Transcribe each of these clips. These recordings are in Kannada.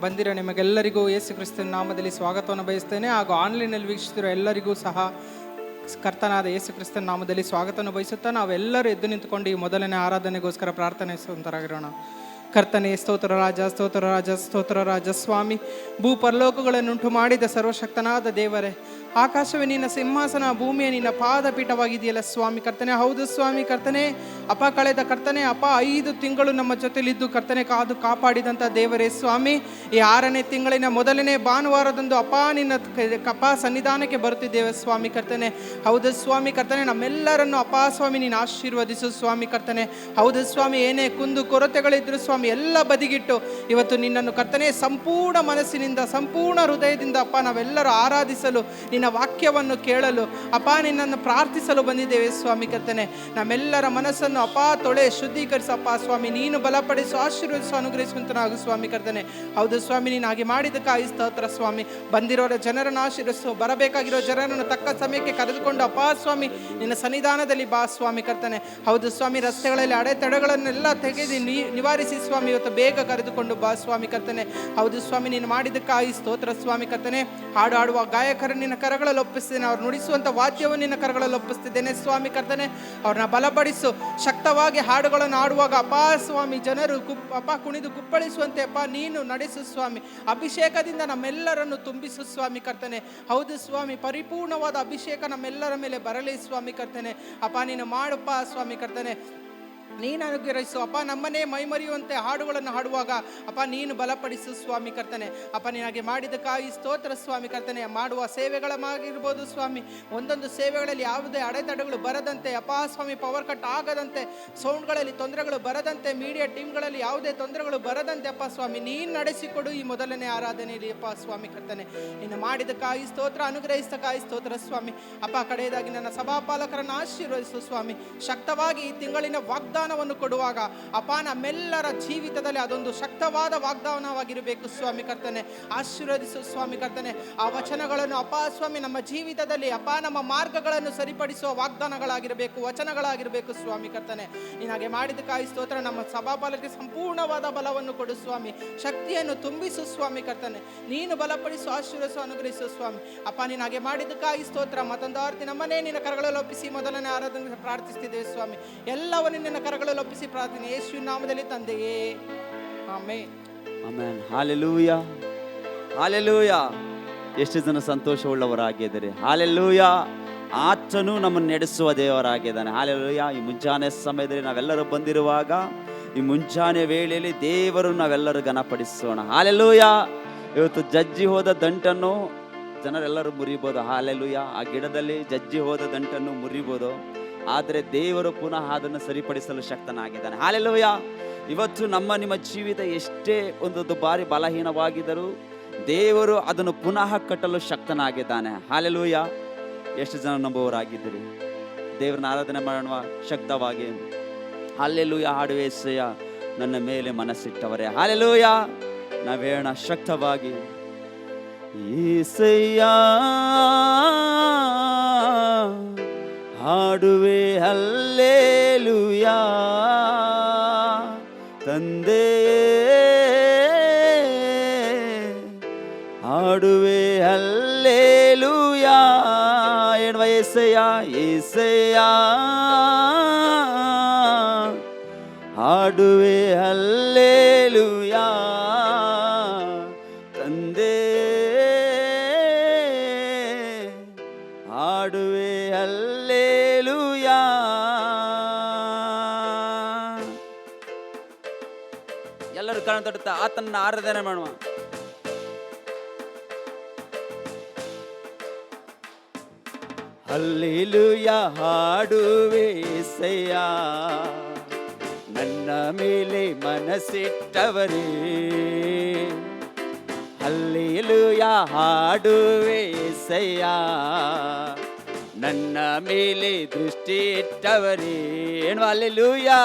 ಬಂದಿರೋ ನಿಮಗೆಲ್ಲರಿಗೂ ಯೇಸು ಕ್ರಿಸ್ತನ ನಾಮದಲ್ಲಿ ಸ್ವಾಗತವನ್ನು ಬಯಸ್ತೇನೆ. ಹಾಗೂ ಆನ್ಲೈನಲ್ಲಿ ವೀಕ್ಷಿಸಿರೋ ಎಲ್ಲರಿಗೂ ಸಹ ಕರ್ತನಾದ ಯೇಸು ಕ್ರಿಸ್ತನ ನಾಮದಲ್ಲಿ ಸ್ವಾಗತವನ್ನು ಬಯಸುತ್ತಾ ನಾವೆಲ್ಲರೂ ಎದ್ದು ನಿಂತುಕೊಂಡು ಈ ಮೊದಲನೇ ಆರಾಧನೆಗೋಸ್ಕರ ಪ್ರಾರ್ಥನೆಸುವಂತರಾಗಿರೋಣ. ಕರ್ತನೇ, ಸ್ತೋತ್ರ ರಾಜ, ಸ್ತೋತ್ರ ರಾಜ, ಸ್ತೋತ್ರ ರಾಜ. ಸ್ವಾಮಿ, ಭೂ ಪರಲೋಕಗಳನ್ನುಂಟು ಮಾಡಿದ ಸರ್ವಶಕ್ತನಾದ ದೇವರೇ, ಆಕಾಶವೇ ನಿನ್ನ ಸಿಂಹಾಸನ, ಭೂಮಿಯೇ ನಿನ್ನ ಪಾದಪೀಠವಾಗಿದೆಯಲ್ಲ ಸ್ವಾಮಿ ಕರ್ತನೆ. ಹೌದು ಸ್ವಾಮಿ ಕರ್ತನೆ, ಕಳೆದ ಕರ್ತನೆ 5 ತಿಂಗಳು ನಮ್ಮ ಜೊತೆಲಿದ್ದು ಕರ್ತನೆ ಕಾಪಾಡಿದಂಥ ದೇವರೇ ಸ್ವಾಮಿ, ಈ 6ನೇ ತಿಂಗಳಿನ ಮೊದಲನೇ ಭಾನುವಾರದಂದು ನಿನ್ನ ಸನ್ನಿಧಾನಕ್ಕೆ ಬರುತ್ತಿದ್ದೇವೆ ಸ್ವಾಮಿ ಕರ್ತನೆ. ಹೌದು ಸ್ವಾಮಿ ಕರ್ತನೆ, ನಮ್ಮೆಲ್ಲರನ್ನು ಸ್ವಾಮಿ ನೀನು ಆಶೀರ್ವದಿಸು ಸ್ವಾಮಿ ಕರ್ತನೆ. ಹೌದು ಸ್ವಾಮಿ, ಏನೇ ಕುಂದು ಕೊರತೆಗಳಿದ್ರು ಸ್ವಾಮಿ ಎಲ್ಲ ಬದಿಗಿಟ್ಟು ಇವತ್ತು ನಿನ್ನನ್ನು ಕರ್ತನೆ ಸಂಪೂರ್ಣ ಮನಸ್ಸಿನಿಂದ ಸಂಪೂರ್ಣ ಹೃದಯದಿಂದ ನಾವೆಲ್ಲರೂ ಆರಾಧಿಸಲು, ನಿನ್ನ ವಾಕ್ಯವನ್ನು ಕೇಳಲು ನಿನ್ನನ್ನು ಪ್ರಾರ್ಥಿಸಲು ಬಂದಿದ್ದೇವೆ ಸ್ವಾಮಿ ಕರ್ತನೆ. ನಮ್ಮೆಲ್ಲರ ಮನಸ್ಸನ್ನು ತೊಳೆ ಶುದ್ಧೀಕರಿಸು ಸ್ವಾಮಿ. ನೀನು ಬಲಪಡಿಸು, ಆಶೀರ್ವದಿಸು, ಅನುಗ್ರಹಿಸುವಂತನಾಗು ಸ್ವಾಮಿ ಕರ್ತನೆ. ಹೌದು ಸ್ವಾಮಿ, ನೀನು ಹಾಗೆ ಮಾಡಿದ್ದಕ್ಕಾಗಿ ಸ್ತೋತ್ರ ಸ್ವಾಮಿ. ಬಂದಿರೋರ ಜನರನ್ನು ಆಶೀರ್ವದಿಸು, ಬರಬೇಕಾಗಿರೋ ಜನರನ್ನು ತಕ್ಕ ಸಮಯಕ್ಕೆ ಕರೆದುಕೊಂಡು ಸ್ವಾಮಿ ನಿನ್ನ ಸನ್ನಿಧಾನದಲ್ಲಿ ಬಾ ಸ್ವಾಮಿ ಕರ್ತನೆ. ಹೌದು ಸ್ವಾಮಿ, ರಸ್ತೆಗಳಲ್ಲಿ ಅಡೆತಡೆಗಳನ್ನೆಲ್ಲ ತೆಗೆದು ನಿವಾರಿಸಿ ಸ್ವಾಮಿ ಇವತ್ತು ಬೇಗ ಕರೆದುಕೊಂಡು ಬಾ ಸ್ವಾಮಿ ಕರ್ತನೆ. ಹೌದು ಸ್ವಾಮಿ, ನೀನು ಮಾಡಿದ್ದಕ್ಕಾಗಿ ಸ್ತೋತ್ರ ಸ್ವಾಮಿ ಕರ್ತನೆ. ಹಾಡು ಹಾಡುವ ಗಾಯಕರು ನಿನ್ನ ಕರಗಳಲ್ಲಿ ಒಪ್ಪಿಸ್ತೇನೆ, ಅವ್ರು ನುಡಿಸುವಂಥ ವಾದ್ಯವನ್ನು ನಿನ್ನ ಕರಗಳಲ್ಲಿ ಒಪ್ಪಿಸ್ತಿದ್ದೇನೆ ಸ್ವಾಮಿ ಕರ್ತನೆ. ಅವ್ರನ್ನ ಬಲಪಡಿಸು, ಶಕ್ತವಾಗಿ ಹಾಡುಗಳನ್ನು ಆಡುವಾಗ ಸ್ವಾಮಿ ಜನರು ಕುಣಿದು ಕುಪ್ಪಳಿಸುವಂತೆ ನೀನು ನಡೆಸು ಸ್ವಾಮಿ. ಅಭಿಷೇಕದಿಂದ ನಮ್ಮೆಲ್ಲರನ್ನು ತುಂಬಿಸು ಸ್ವಾಮಿ ಕರ್ತನೆ. ಹೌದು ಸ್ವಾಮಿ, ಪರಿಪೂರ್ಣವಾದ ಅಭಿಷೇಕ ನಮ್ಮೆಲ್ಲರ ಮೇಲೆ ಬರಲಿ ಸ್ವಾಮಿ ಕರ್ತನೆ. ನೀನು ಮಾಡಪ್ಪ ಸ್ವಾಮಿ ಕರ್ತನೆ. ನೀನು ಅನುಗ್ರಹಿಸು ನಮ್ಮನ್ನೇ ಮೈಮರೆಯುವಂತೆ ಹಾಡುಗಳನ್ನು ಹಾಡುವಾಗ ನೀನು ಬಲಪಡಿಸು ಸ್ವಾಮಿ ಕರ್ತನೆ. ನೀನಾಗೆ ಮಾಡಿದ್ದಕ್ಕಾಗಿ ಸ್ತೋತ್ರ ಸ್ವಾಮಿ ಕರ್ತನೆ. ಮಾಡುವ ಸೇವೆಗಳಾಗಿರ್ಬೋದು ಸ್ವಾಮಿ, ಒಂದೊಂದು ಸೇವೆಗಳಲ್ಲಿ ಯಾವುದೇ ಅಡೆತಡೆಗಳು ಬರದಂತೆ ಸ್ವಾಮಿ, ಪವರ್ ಕಟ್ ಆಗದಂತೆ, ಸೌಂಡ್ಗಳಲ್ಲಿ ತೊಂದರೆಗಳು ಬರದಂತೆ, ಮೀಡಿಯಾ ಟೀಮ್ಗಳಲ್ಲಿ ಯಾವುದೇ ತೊಂದರೆಗಳು ಬರದಂತೆ ಸ್ವಾಮಿ ನೀನು ನಡೆಸಿಕೊಡು ಈ ಮೊದಲನೇ ಆರಾಧನೆಯಲ್ಲಿ ಸ್ವಾಮಿ ಕರ್ತನೆ. ನೀನು ಮಾಡಿದ್ದಕ್ಕಾಗಿ ಸ್ತೋತ್ರ, ಅನುಗ್ರಹಿಸಕ್ಕಾಗಿ ಸ್ತೋತ್ರ ಸ್ವಾಮಿ. ಕಡೆಯದಾಗಿ ನನ್ನ ಸಭಾಪಾಲಕರನ್ನು ಆಶೀರ್ವದಿಸು ಸ್ವಾಮಿ. ಶಕ್ತವಾಗಿ ಈ ತಿಂಗಳಿನ ವಾಗ್ದಾನವನ್ನು ಕೊಡುವಾಗ ನಮ್ಮೆಲ್ಲರ ಜೀವಿತದಲ್ಲಿ ಅದೊಂದು ಶಕ್ತವಾದ ವಾಗ್ದಾನವಾಗಿರಬೇಕು ಸ್ವಾಮಿ ಕರ್ತನೆ. ಆಶೀರ್ವದಿಸು ಸ್ವಾಮಿ ಕರ್ತನೆ. ಆ ವಚನಗಳನ್ನು ಸ್ವಾಮಿ ನಮ್ಮ ಜೀವಿತದಲ್ಲಿ ನಮ್ಮ ಮಾರ್ಗಗಳನ್ನು ಸರಿಪಡಿಸುವ ವಾಗ್ದಾನಗಳಾಗಿರಬೇಕು, ವಚನಗಳಾಗಿರಬೇಕು ಸ್ವಾಮಿ ಕರ್ತನೆ. ನೀನಾಗೆ ಮಾಡಿದ್ದಕ್ಕಾಗಿ ಸ್ತೋತ್ರ. ನಮ್ಮ ಸಭಾಪಾಲಕರಿಗೆ ಸಂಪೂರ್ಣವಾದ ಬಲವನ್ನು ಕೊಡು ಸ್ವಾಮಿ, ಶಕ್ತಿಯನ್ನು ತುಂಬಿಸು ಸ್ವಾಮಿ ಕರ್ತನೆ. ನೀನು ಬಲಪಡಿಸು, ಆಶೀರ್ವದಿಸು, ಅನುಗ್ರಹಿಸು ಸ್ವಾಮಿ. ನೀನಾಗೆ ಮಾಡಿದ್ದಕ್ಕಾಗಿ ಸ್ತೋತ್ರ. ಮತ್ತೊಂದು ಆರ್ತಿ ನಮ್ಮನ್ನೇ ನಿನ್ನ ಕರಗಳಲ್ಲಿ ಒಪ್ಪಿಸಿ ಮೊದಲನೇ ಆರಾಧನೆ ಪ್ರಾರ್ಥಿಸ್ತಿದ್ದೇವೆ ಸ್ವಾಮಿ. ಎಲ್ಲವನ್ನು ನಿನ್ನ ಕರಗಳಲ್ಲಿ ಒಪ್ಪಿಸಿ ಪ್ರಾರ್ಥನೆ ಯೇಸುವಿನ ನಾಮದಲ್ಲಿ ತಂದೆಯೇ, ಆಮೆನ್. ಆಮೆನ್. Hallelujah, hallelujah. ಎಷ್ಟು ಜನ ಸಂತೋಷವುಳ್ಳವರಾಗಿದ್ದಾರೆ. ಹಲ್ಲೆಲೂಯಾ. ಆತನು ನಮ್ಮನ್ನು ನಡೆಸುವ ದೇವರಾಗಿದ್ದಾನೆ. ಹಲ್ಲೆಲೂಯಾ. ಈ ಮುಂಜಾನೆ ಸಮಯದಲ್ಲಿ ನಾವೆಲ್ಲರೂ ಬಂದಿರುವಾಗ, ಈ ಮುಂಜಾನೆ ವೇಳೆಯಲ್ಲಿ ದೇವರು ನಾವೆಲ್ಲರೂ ಘನಪಡಿಸೋಣ. ಹಲ್ಲೆಲೂಯಾ. ಇವತ್ತು ಜಜ್ಜಿ ಹೋದ ದಂಟನ್ನು ಜನರೆಲ್ಲರೂ ಮುರಿಬೋದು. ಹಲ್ಲೆಲೂಯಾ. ಆ ಗಿಡದಲ್ಲಿ ಜಜ್ಜಿ ಹೋದ ದಂಟನ್ನು ಮುರಿಬೋದು, ಆದರೆ ದೇವರು ಪುನಃ ಅದನ್ನು ಸರಿಪಡಿಸಲು ಶಕ್ತನಾಗಿದ್ದಾನೆ. ಹಲ್ಲೆಲೂಯಾ. ಇವತ್ತು ನಿಮ್ಮ ಜೀವಿತ ಎಷ್ಟೇ ಒಂದು ಬಾರಿ ಬಲಹೀನವಾಗಿದ್ದರೂ ದೇವರು ಅದನ್ನು ಪುನಃ ಕಟ್ಟಲು ಶಕ್ತನಾಗಿದ್ದಾನೆ. ಹಲ್ಲೆಲೂಯಾ. ಎಷ್ಟು ಜನ ನಂಬುವವರಾಗಿದ್ದೀರಿ? ದೇವರನ್ನ ಆರಾಧನೆ ಮಾಡೋಣ ಶಕ್ತವಾಗಿ. ಹಲ್ಲೆಲೂಯಾ. ಹಾಡುವೆ ಏಸಯ್ಯ ನನ್ನ ಮೇಲೆ ಮನಸ್ಸಿಟ್ಟವರೇ. ಹಲ್ಲೆಲೂಯಾ. ನಾವೇಳೋಣ ಶಕ್ತವಾಗಿ, ಏಸಯ್ಯ ಹಾಡುವೆ ಹಲ್ಲೆಲೂಯಾ. ತಂದೆ ಹಾಡುವೆ ಹಲ್ಲೆಲೂಯಾ. ಹೇಳುವ ಏಸಯ್ಯ, ಏಸಯ್ಯ ಹಾಡುವೆ ಹಲ್ಲೆಲೂಯಾ. ತಂದೆ ಹಾಡುವೆ ಹಲ್ಲೆಲೂಯಾ. ಎಲ್ಲರೂ ಕಣ್ಣು ತಟ್ಟುತ್ತಾ ಆತನನ್ನು ಆರಾಧನೆ ಮಾಡುವ. ಹಲ್ಲೆಲೂಯಾ ಹಾಡುವೆ ಏಸಯ್ಯ ನನ್ನ ಮೇಲೆ ಮನಸ್ಸಿಟ್ಟವರೇ. ಹಲ್ಲೆಲೂಯಾ ಹಾಡುವೆ ಏಸಯ್ಯ ನನ್ನ ಮೇಲೆ ದೃಷ್ಟಿ ಇಟ್ಟವರೇ. ಏನು ಹಲ್ಲೆಲೂಯಾ.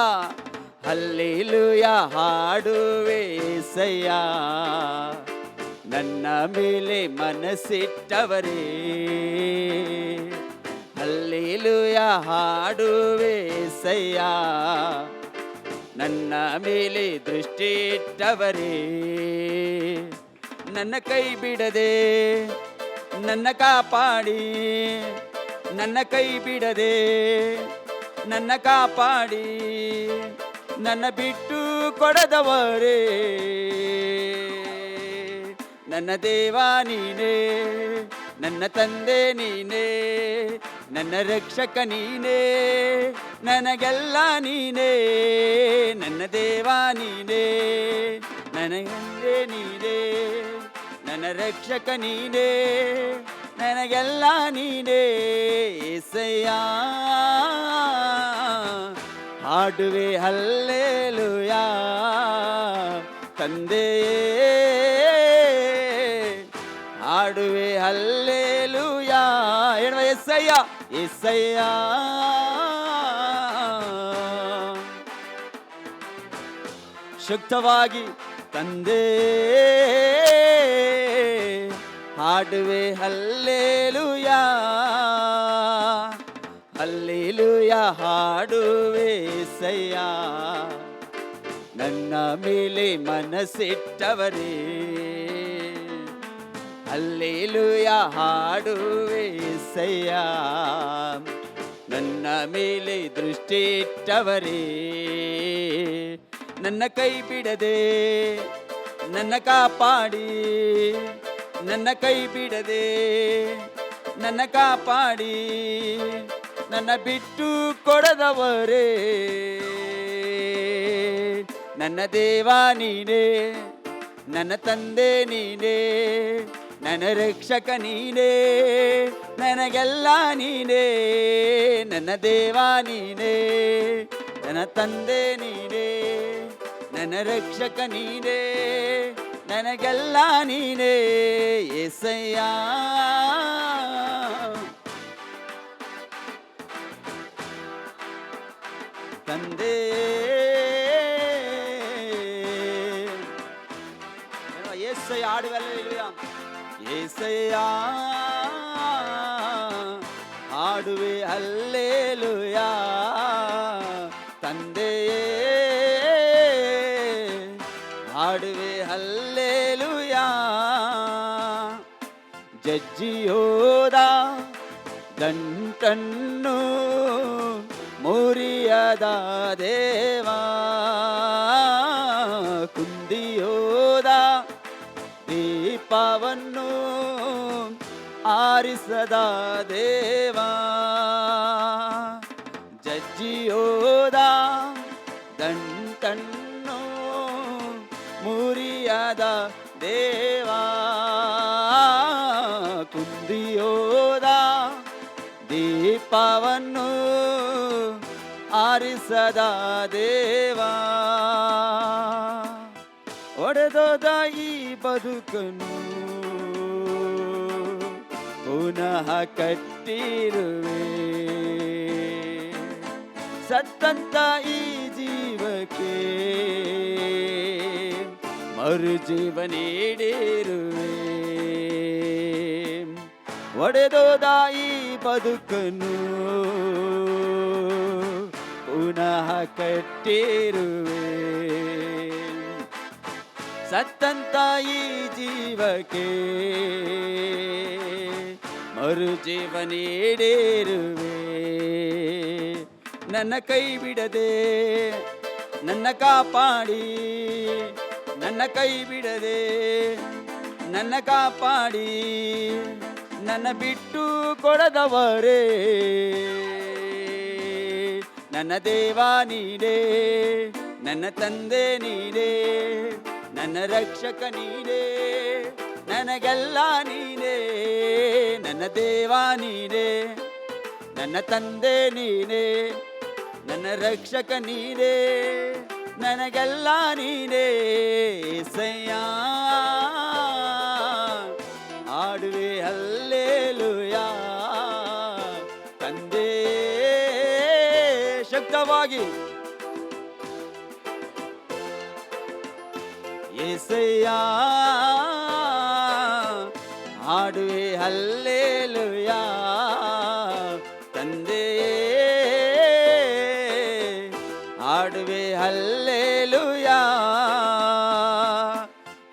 ಹಲ್ಲೆಲೂಯಾ ಹಾಡುವೆ ಏಸಯ್ಯ ನನ್ನ ಮೇಲೆ ಮನಸ್ಸಿಟ್ಟವರೇ. ಹಲ್ಲೆಲೂಯಾ ಹಾಡುವೆ ಏಸಯ್ಯ ನನ್ನ ಮೇಲೆ ದೃಷ್ಟಿ ಇಟ್ಟವರೇ. ನನ್ನ ಕೈ ಬಿಡದೆ ನನ್ನ ಕಾಪಾಡಿ, ನನ್ನ ಕೈ ಬಿಡದೆ ನನ್ನ ಕಾಪಾಡಿ, ನನ್ನ ಬಿಟ್ಟು ಕೊಡದವರೇ ನನ್ನ ದೇವ ನೀನೇ, ನನ್ನ ತಂದೆ ನೀನೇ, ನನ್ನ ರಕ್ಷಕ ನೀನೇ, ನನಗೆಲ್ಲ ನೀನೇ, ನನ್ನ ದೇವ ನೀನೇ, ನನಗೆ ನೀನೇ, ನನ್ನ ರಕ್ಷಕ ನೀನೇ, ನನಗೆಲ್ಲ ನೀನೇ ಏಸಯ್ಯ. ಹಾಡುವೆ ಹಲ್ಲೆಲೂಯಾ ತಂದೆಯೇ, ಹಾಡುವೆ ಹಲ್ಲೆಲೂಯಾ. ಹೇಳುವ ಏಸಯ್ಯ ಏಸಯ್ಯ. ಶಕ್ತವಾಗಿ ತಂದೆ ಹಾಡುವೆ ಹಲ್ಲೆಲೂಯಾ, ಹಲ್ಲೆಲೂಯಾ ಹಾಡುವೆ ಏಸಯ್ಯ. ನನ್ನ ಮೇಲೆ ಮನಸ್ಸಿಟ್ಟವರೇ ಹಲ್ಲೆಲೂಯಾ ಹಾಡುವೆ ಏಸಯ್ಯ. ನನ್ನ ಮೇಲೆ ದೃಷ್ಟಿ ಇಟ್ಟವರೇ ನನ್ನ ಕೈ ಬಿಡದೆ ನನ್ನ ಕಾಪಾಡಿ, ನನ್ನ ಕೈ ಬಿಡದೆ ನನ್ನ ಕಾಪಾಡಿ, ನನ್ನ ಬಿಟ್ಟು ಕೊಡದವರೇ ನನ್ನ ದೇವ ನೀನೇ, ನನ್ನ ತಂದೆ ನೀನೇ, ನನ್ನ ರಕ್ಷಕ ನೀನೇ, ನನಗೆಲ್ಲ ನೀನೇ, ನನ್ನ ದೇವ ನೀನೇ, ನನ್ನ ತಂದೆ ನೀನೇ, ನನ್ನ ರಕ್ಷಕ ನೀನೇ, ನನಗೆಲ್ಲ ನೀನೇ ಏಸಯ್ಯ. ತಂದೆ ಏಸಯ್ಯ ಹಾಡುವೆಲ್ಲ ಇಲ್ವಯ್ಯ ಏಸಯ್ಯ. ಹಾಡುವೆ ಹಲ್ಲೆಲೂಯಾ ತಂದೆಯೇ, ಹಾಡುವೆ ಹಲ್ಲೆಲೂಯಾ. ಜಜ್ಜಿಯೋದ ಗಂಟನ್ನು ಮುರಿಯದ ದೇವಾ, ಕುಂದಿಯೋದ ದೀಪವನ್ನು ಆರಿಸದ ದೇವಾ, ಜಜ್ಜಿಯೋದ ದಂಟನ್ನು ಮುರಿಯದ ದೇವಾ, ಕುಂದಿಯೋದ ದೀಪವನ್ನು ಆರಿಸದ ದೇವಾ, ಒಡೆದೋದ ಈ ಬದುಕನ್ನು ಪುನಃ ಕಟ್ಟಿರುವೆ, ಸತ್ತಂತ ಈ ಜೀವಕ್ಕೆ ಮರುಜೀವ ನೀಡಿರುವೆ, ಒಡೆದೋದ ಈ ಬದುಕನ್ನು ಪುನಃ ಕಟ್ಟಿರುವೆ, ಸತ್ತಂತ ಈ ಜೀವಕ್ಕೆ ಮರುಜೀವ ನೀಡಿರುವೆ. ನನ್ನ ಕೈ ಬಿಡದೆ ನನ್ನ ಕಾಪಾಡಿ, ನನ್ನ ಕೈ ಬಿಡದೆ ನನ್ನ ಕಾಪಾಡಿ, ನನ್ನ ಬಿಟ್ಟು ಕೊಡದವರೇ ನನ್ನ ದೇವ ನೀನೇ, ನನ್ನ ತಂದೆ ನೀನೇ, ನನ್ನ ರಕ್ಷಕ ನೀನೇ, ನನಗೆಲ್ಲ ನೀನೇ, ನನ್ನ ದೇವ ನೀನೇ, ನನ್ನ ತಂದೆ ನೀನೇ, ನನ್ನ ರಕ್ಷಕ ನೀನೇ, ನನಗೆಲ್ಲ ನೀನೇ ಏಸಯ್ಯ. ಹಾಡುವೆ ಹಲ್ಲೆಲೂಯಾ ತಂದೆ. ಶಕ್ತವಾಗಿ ಏಸಯ್ಯ ಹಾಡುವೆ ಹಲ್ಲೆಲೂಯಾ ತಂದೆ, ಹಾಡುವೆ ಹಲ್ಲೆಲೂಯಾ,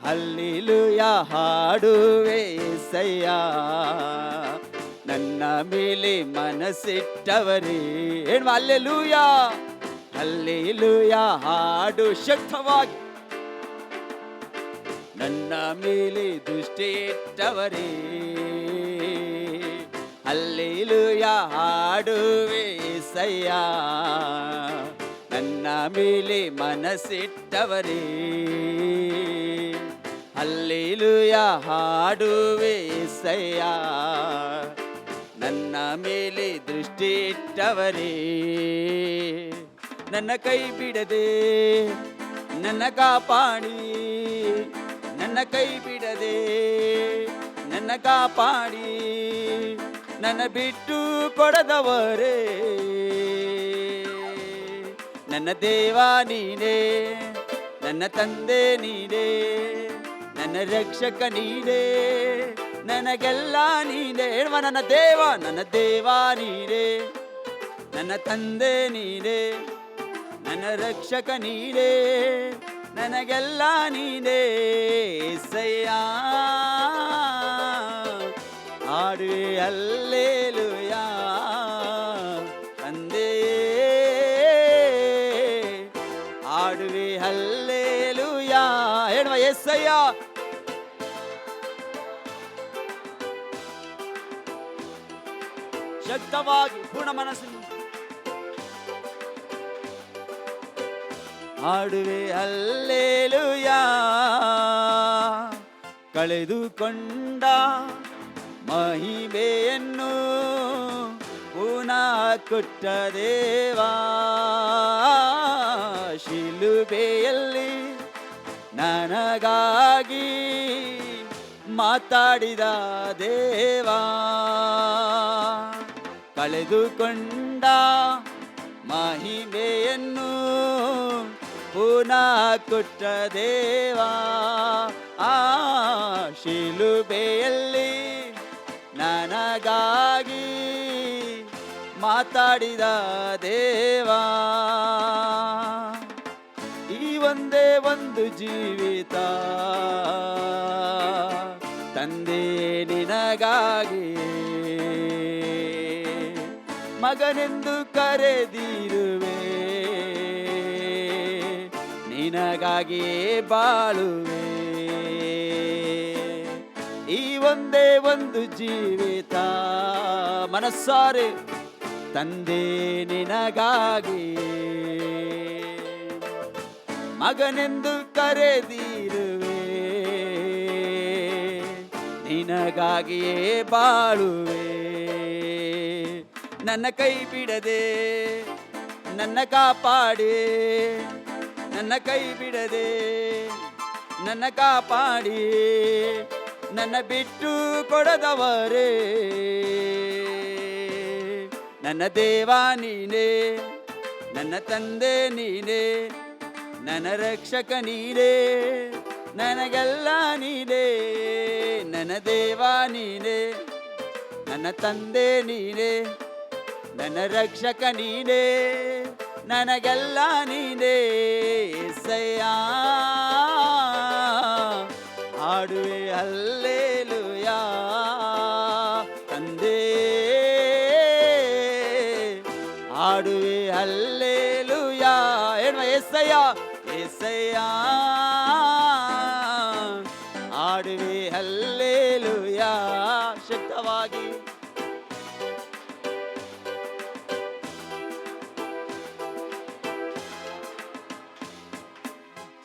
ಹಲ್ಲೆಲೂಯಾ ಹಾಡುವೆ ಏಸಯ್ಯ, ನನ್ನ ಮೇಲೆ ಮನಸ್ಸಿಟ್ಟವರೇ. ಏನು ಹಲ್ಲೆಲೂಯ, ಹಲ್ಲೆಲೂಯ ಹಾಡು ಶಕ್ತವಾಗಿ. ನನ್ನ ಮೇಲೆ ದೃಷ್ಟಿ ಇಟ್ಟವರೇ, ಹಲ್ಲೆಲೂಯ ಹಾಡುವೆ ಏಸಯ್ಯ, ನನ್ನ ಮೇಲೆ ಮನಸ್ಸಿಟ್ಟವರೇ, ಹಲ್ಲೆಲೂಯ ಹಾಡುವೆ ಏಸಯ್ಯ, ನನ್ನ ಮೇಲೆ ದೃಷ್ಟಿ ಇಟ್ಟವರೇ. ನನ್ನ ಕೈ ಬಿಡದೆ ನನ್ನ ಕಾಪಾಡಿ, ನನ್ನ ಕೈ ಬಿಡದೆ ನನ್ನ ಕಾಪಾಡಿ, ನನ್ನ ಬಿಟ್ಟು ಕೊಡದವರೇ, ನನ್ನ ದೇವ ನೀನೇ, ನನ್ನ ತಂದೆ ನೀನೇ, ನನ್ನ ರಕ್ಷಕ ನೀನೇ, ನನಗೆಲ್ಲ ನೀನೇ. ಹೇಳುವ ನನ್ನ ದೇವ ನೀನೇ, ನನ್ನ ತಂದೆ ನೀನೇ, ನನ್ನ ರಕ್ಷಕ ನೀನೇ, ನನಗೆಲ್ಲ ನೀನೇ ಏಸಯ್ಯ. ಹಾಡುವೆ ಹಲ್ಲೆಲೂಯ ತಂದೆ, ಹಾಡುವೆ ಹಲ್ಲೆಲೂಯ. ಹೇಳುವ ಏಸಯ್ಯ. ಶಕ್ತವಾಗಿ ಪೂರ್ಣ ಮನಸ್ಸಿನ ಹಾಡುವೆ ಹಲ್ಲೆಲೂಯ. ಕಳೆದುಕೊಂಡ ಮಹಿಮೆಯನ್ನು ಪುನಃ ಕೊಟ್ಟ ದೇವಾ, ಶಿಲುಬೆಯಲ್ಲಿ ನನಗಾಗಿ ಮಾತಾಡಿದ ದೇವಾ, ಕಳೆದುಕೊಂಡ ಮಹಿಮೆಯನ್ನು ಪುನಃ ಕೊಟ್ಟ ದೇವಾ, ಆ ಶಿಲುಬೆಯಲ್ಲಿ ನನಗಾಗಿ ಮಾತಾಡಿದ ದೇವಾ. ಈ ಒಂದೇ ಒಂದು ಜೀವಿತ ತಂದೆ ನಿನಗಾಗಿ, ಮಗನೆಂದು ಕರೆದಿರುವೆ, ನಿನಗಾಗಿ ಬಾಳುವೆ. ಈ ಒಂದೇ ಒಂದು ಜೀವಿತ ಮನಸ್ಸಾರೆ ತಂದೆ ನಿನಗಾಗಿ, ಮಗನೆಂದು ಕರೆದಿರುವೆ, ನಿನಗಾಗಿಯೇ ಬಾಳುವೆ. ನನ್ನ ಕೈ ಬಿಡದೆ ನನ್ನ ಕಾಪಾಡಿ, ನನ್ನ ಕೈ ಬಿಡದೆ ನನ್ನ ಕಾಪಾಡಿ, ನನ್ನ ಬಿಟ್ಟು ಕೊಡದವರೇ, ನನ್ನ ದೇವ ನೀನೇ, ನನ್ನ ತಂದೆ ನೀನೇ, ನನ್ನ ರಕ್ಷಕ ನೀನೇ, ನನಗೆಲ್ಲ ನೀನೇ. ನನ್ನ ದೇವ ನೀನೇ, ನನ್ನ ತಂದೆ ನೀನೇ, ನನ್ನ ರಕ್ಷಕ ನೀನೇ, ನನಗೆಲ್ಲ ನೀನೇ ಏಸಯ್ಯ. ಹಾಡುವೆ ಹಲ್ಲೆಲೂಯ ತಂದೆ, ಹಾಡುವೆ ಹಲ್ಲೆಲೂಯ. ಹೇಳುವ ಏಸಯ್ಯ, ಏಸಯ್ಯ, ಹಾಡುವೆ ಹಲ್ಲೆಲೂಯ ಶಕ್ತವಾಗಿ.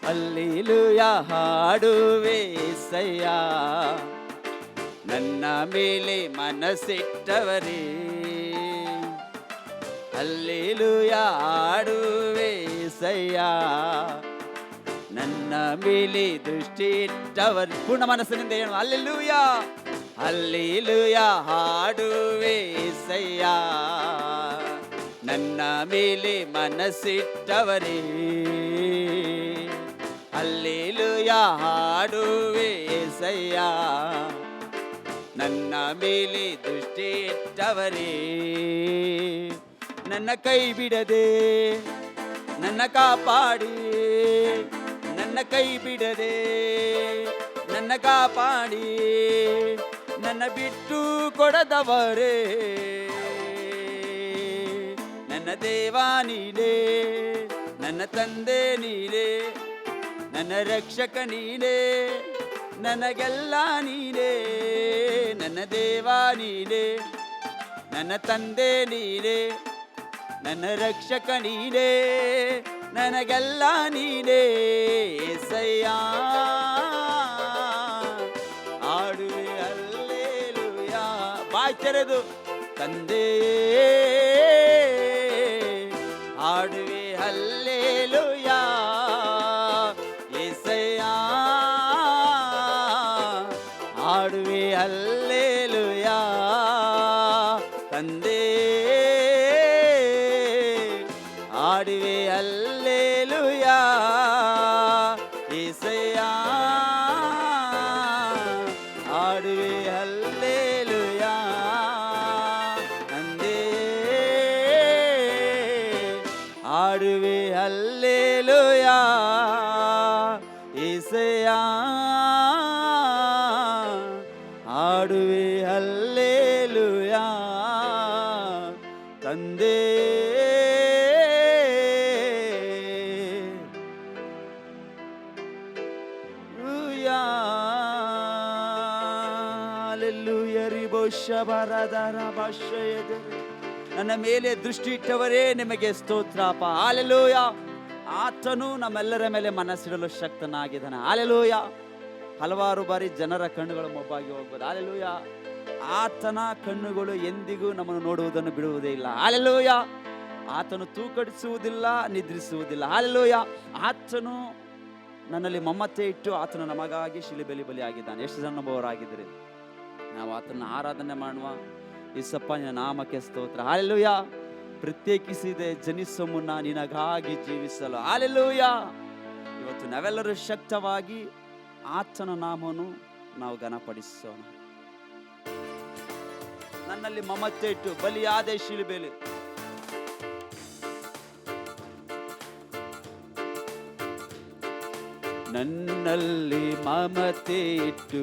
ಹಲ್ಲೆಲೂಯ ಹಾಡುವೆ ಏಸಯ್ಯ, ನನ್ನ ಮೇಲೆ ಮನಸ್ಸಿಟ್ಟವರೇ, ಹಲ್ಲೆಲೂಯ ಹಾಡುವೆ ಏಸಯ್ಯ, ನನ್ನ ಮೇಲೆ ದೃಷ್ಟಿ ಇಟ್ಟವರು. ಪೂರ್ಣ ಮನಸ್ಸಿನಿಂದ ಹೇಳು ಹಲ್ಲೆಲೂಯ, ಹಲ್ಲೆಲೂಯ ಹಾಡುವೆ ಏಸಯ್ಯ, ನನ್ನ ಮೇಲೆ ಮನಸ್ಸಿಟ್ಟವರೇ, ಹಲ್ಲೆಲೂಯ ಹಾಡುವೆ ಏಸಯ್ಯ, ನನ್ನ ಮೇಲೆ ದೃಷ್ಟಿ ಇಟ್ಟವರೇ. ನನ್ನ ಕೈ ಬಿಡದೆ ನನ್ನ ಕಾಪಾಡಿ, ನನ್ನ ಕೈ ಬಿಡದೆ ನನ್ನ ನನ್ನ ಕಾಪಾಡಿ ನನ್ನ ಬಿಟ್ಟು ಕೊಡದವರೇ, ನನ್ನ ದೇವ ನೀನೇ, ನನ್ನ ತಂದೆ ನೀನೇ, ನನ್ನ ರಕ್ಷಕ ನೀನೇ, ನನಗೆಲ್ಲ ನೀನೇ. ನನ್ನ ದೇವ ನೀನೇ, ನನ್ನ ತಂದೆ ನೀನೇ, ನನ್ನ ರಕ್ಷಕ ನೀನೇ, ನನಗೆಲ್ಲ ನೀನೇ. ಏಸಯ್ಯ ಆಡುವೆ ಹಲ್ಲೆಲೂಯಾ. ಬಾಯ್ ತೆರೆದು ತಂದೆ ಆಡುವೆ ಹಲ್ಲೆಲೂಯಾ. ಏಸಯ್ಯ ಆಡುವೆ ಹಲ್ಲೆಲೂಯಾ. ತಂದೆ ಆಡುವೆ ಹಲ್ಲೆಲೂಯಾ. ಏಸಯ್ಯ ಆಡುವೆ ಹಲ್ಲೆಲೂಯಾ. ತಂದೆ ಆಡುವೆ ಹಲ್ಲೆಲೂಯಾ. ಏಸಯ್ಯ ಆಡುವೆ ಹಲ್ಲೆಲೂಯಾ. ತಂದೆ ನನ್ನ ಮೇಲೆ ದೃಷ್ಟಿ ಇಟ್ಟವರೇ ನಿಮಗೆ ಸ್ತೋತ್ರಪ್ಪ. ಹಾಲೆಲೂಯ. ಆತನು ನಮ್ಮೆಲ್ಲರ ಮೇಲೆ ಮನಸ್ಸಿಡಲು ಶಕ್ತನಾಗಿದ್ದಾನೆ. ಹಾಲೆಲೂಯ. ಹಲವಾರು ಬಾರಿ ಜನರ ಕಣ್ಣುಗಳು ಮೊಬ್ಬಾಗಿ ಹೋಗ್ಬೋದು. ಹಾಲೆಲೂಯ. ಆತನ ಕಣ್ಣುಗಳು ಎಂದಿಗೂ ನಮ್ಮನ್ನು ನೋಡುವುದನ್ನು ಬಿಡುವುದೇ ಇಲ್ಲ. ಹಾಲೆಲೂಯ. ಆತನು ತೂಕಡಿಸುವುದಿಲ್ಲ, ನಿದ್ರಿಸುವುದಿಲ್ಲ. ಹಾಲೆಲೂಯ. ಆತನು ನನ್ನಲ್ಲಿ ಮಮತೆ ಇಟ್ಟು ಆತನು ನಮಗಾಗಿ ಶಿಲುಬೆಲಿ ಬಲಿಯಾಗಿದ್ದಾನೆ. ಎಷ್ಟು ಜನ ನಂಬುವವರಾಗಿದ್ದೀರಿ? ನಾವು ಆತನ ಆರಾಧನೆ ಮಾಡುವ. ಯೇಸಪ್ಪ ನಿನ್ನ ನಾಮಕ್ಕೆ ಸ್ತೋತ್ರ. ಹಾಲೆಲೂಯ. ಪ್ರತ್ಯೇಕಿಸಿದೆ ಜನಿಸುವ ಮುನ್ನ ನಿನಗಾಗಿ ಜೀವಿಸಲು. ಹಾಲೆಲೂಯ. ಇವತ್ತು ನಾವೆಲ್ಲರೂ ಶಕ್ತವಾಗಿ ಆತನ ನಾಮವನ್ನು ನಾವು ಘನಪಡಿಸೋಣ. ನನ್ನಲ್ಲಿ ಮಮತೆ ಇಟ್ಟು ಬಲಿಯಾದೆ ಶಿಲುಬೆಲಿ. ನನ್ನಲ್ಲಿ ಮಮತೆ ಇಟ್ಟು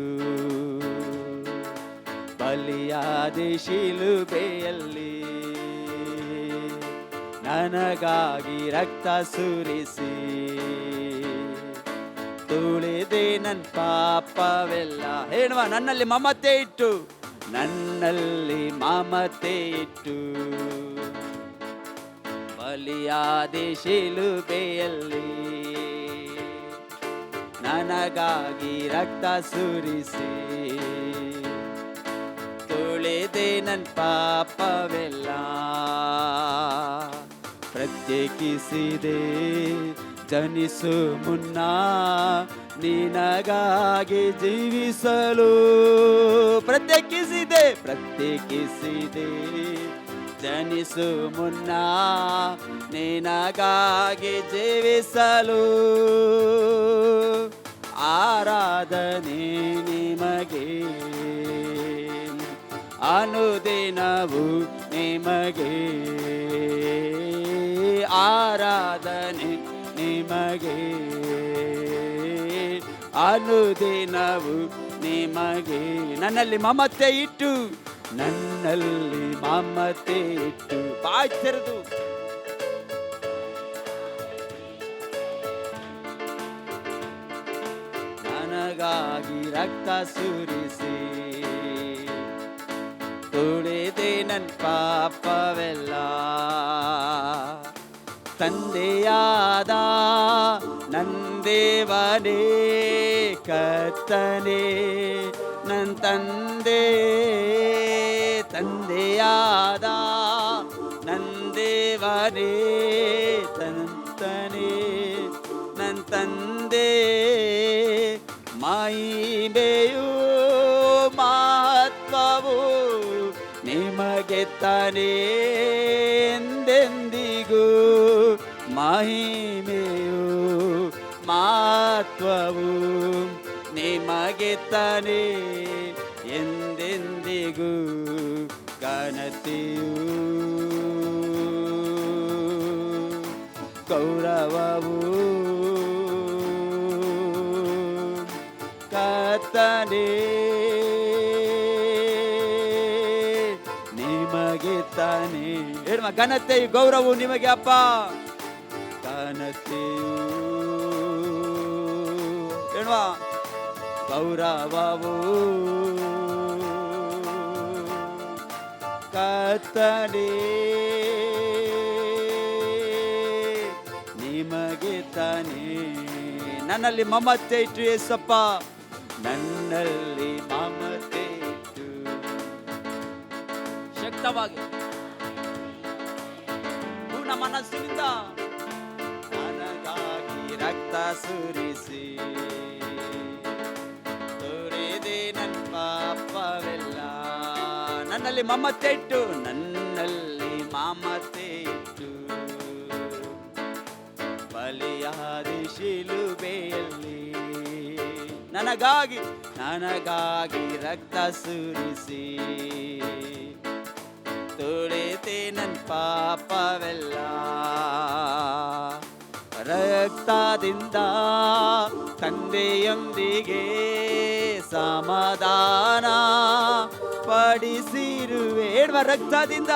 ಬಲಿಯಾದೆ ಶಿಲುಬೆಯಲ್ಲಿ, ನನಗಾಗಿ ರಕ್ತ ಸುರಿಸಿ ತುಳಿದೆ ನನ್ನ ಪಾಪವೆಲ್ಲ. ಹೇಳುವ, ನನ್ನಲ್ಲಿ ಮಮತೆ ಇಟ್ಟು, ನನ್ನಲ್ಲಿ ಮಮತೆ ಇಟ್ಟು ಬಲಿಯಾದೆ ಶಿಲುಬೆಯಲ್ಲಿ, ನನಗಾಗಿ ರಕ್ತ ಸುರಿಸಿ ತುಳಿದೆ ನನ್ನ ಪಾಪವೆಲ್ಲ. ಪ್ರತ್ಯೇಕಿಸಿದೆ ಜನಿಸು ಮುನ್ನ ನಿನಗಾಗಿ ಜೀವಿಸಲು. ಪ್ರತ್ಯೇಕಿಸಿದೆ ಜನಿಸು ಮುನ್ನ ನಿನಗಾಗಿ ಜೀವಿಸಲು. ಆರಾಧನೆ ನಿಮಗೆ, ಅನುದಿನವು ನಿಮಗೆ. ಆರಾಧನೆ ನಿಮಗೆ, ಅನುದಿನವು ನಿಮಗೆ. ನನ್ನಲ್ಲಿ ಮಮತೆ ಇಟ್ಟು, ನನ್ನಲ್ಲಿ ಮಮತೆ ಇಟ್ಟು. ಬಾಯ್ ತೆರೆದು ನನಗಾಗಿ ರಕ್ತ ಸುರಿಸಿ ತುಳಿದೆ ನನ್ನ ಪಾಪವೆಲ್ಲ. ತಂದೆಯಾದ ನನ್ನ ದೇವನೇ, ಕರ್ತನೇ ನನ್ನ ತಂದೆ. ತಂದೆಯಾದ ನನ್ನ ದೇವನೇ, ತಂದನೇ ನನ್ನ ತಂದೆ. ಮಹಿಮೆಯು ಮಹತ್ವವು ನಿಮಗೆ ತಾನೇ ಎಂದೆಂದಿಗೂ. ಮಹಿಮೆಯು ಮಹತ್ವವು ನಿಮಗೆ ತಾನೇ ಎಂದೆಂದಿಗೂ. ಘನತೆಯು ಗೌರವವು ಕರ್ತನಿಗೆ ಕರ್ತನೇ ನಿಮಗೆ ತಾನೇ. ಹೇಳುವ ಘನತೆಯು ಗೌರವವು ನಿಮಗೆ ಅಪ್ಪ, ಘನತೆಯು ಹೇಳುವ ಗೌರವವು ಕರ್ತನೇ ನಿಮಗೆ ತಾನೇ. ನನ್ನಲ್ಲಿ ಮಮತೆ ಇಟ್ಟು ಯೇಸಪ್ಪ, ನನ್ನಲ್ಲಿ ಮಮತೆ ಇಟ್ಟು ಶಕ್ತವಾಗಿ ಪೂರ್ಣ ಮನಸ್ಸಿನಿಂದ ನನಗಾಗಿ ರಕ್ತ ಸುರಿಸಿ ತೊರೆದೆ ನನ್ನ ಪಾಪವೆಲ್ಲ. ನನ್ನಲ್ಲಿ ಮಮತೆ ಇಟ್ಟು, ನನ್ನಲ್ಲಿ ಮಮತೆ ಇಟ್ಟು ಬಲಿಯಾದಿ ಶಿಲುಬೆಯಲ್ಲಿ ನನಗಾಗಿ ರಕ್ತ ಸುರಿಸಿ ತೊಳೆದೆ ನನ್ನ ಪಾಪವೆಲ್ಲ. ರಕ್ತದಿಂದ ತಂದೆಯೊಂದಿಗೆ ಸಮಾಧಾನ ಪಡಿಸಿರುವೆ. ರಕ್ತದಿಂದ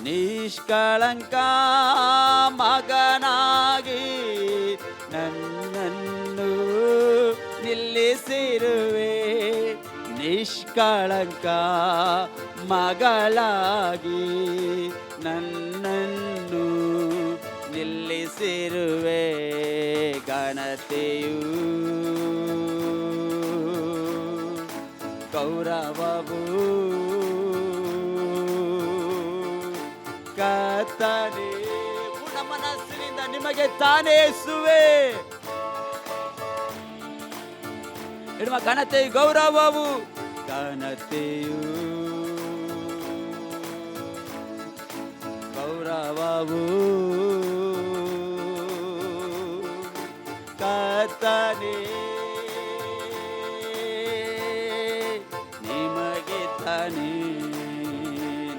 ನಿಷ್ಕಳಂಕ ಮಗನಾಗಿ ನನ್ನನ್ನು ನಿಲ್ಲಿಸಿರುವೆ. ನಿಷ್ಕಳಂಕ ಮಗಳಾಗಿ ನನ್ನನ್ನು ನಿಲ್ಲಿಸಿರುವೆ. ಘನತೆಯು ಗೌರವವು ಕರ್ತನೇ ಪೂರ್ಣ ಮನಸ್ಸಿನಿಂದ ನಿಮಗೆ ತಾನೇ ಯೇಸುವೆ. ಹೇಳುವ ಘನತೆಯು ಗೌರವವು, ಘನತೆಯು ಗೌರವವು ಕರ್ತನೇ ನಿಮಗೆ ತಾನೇ.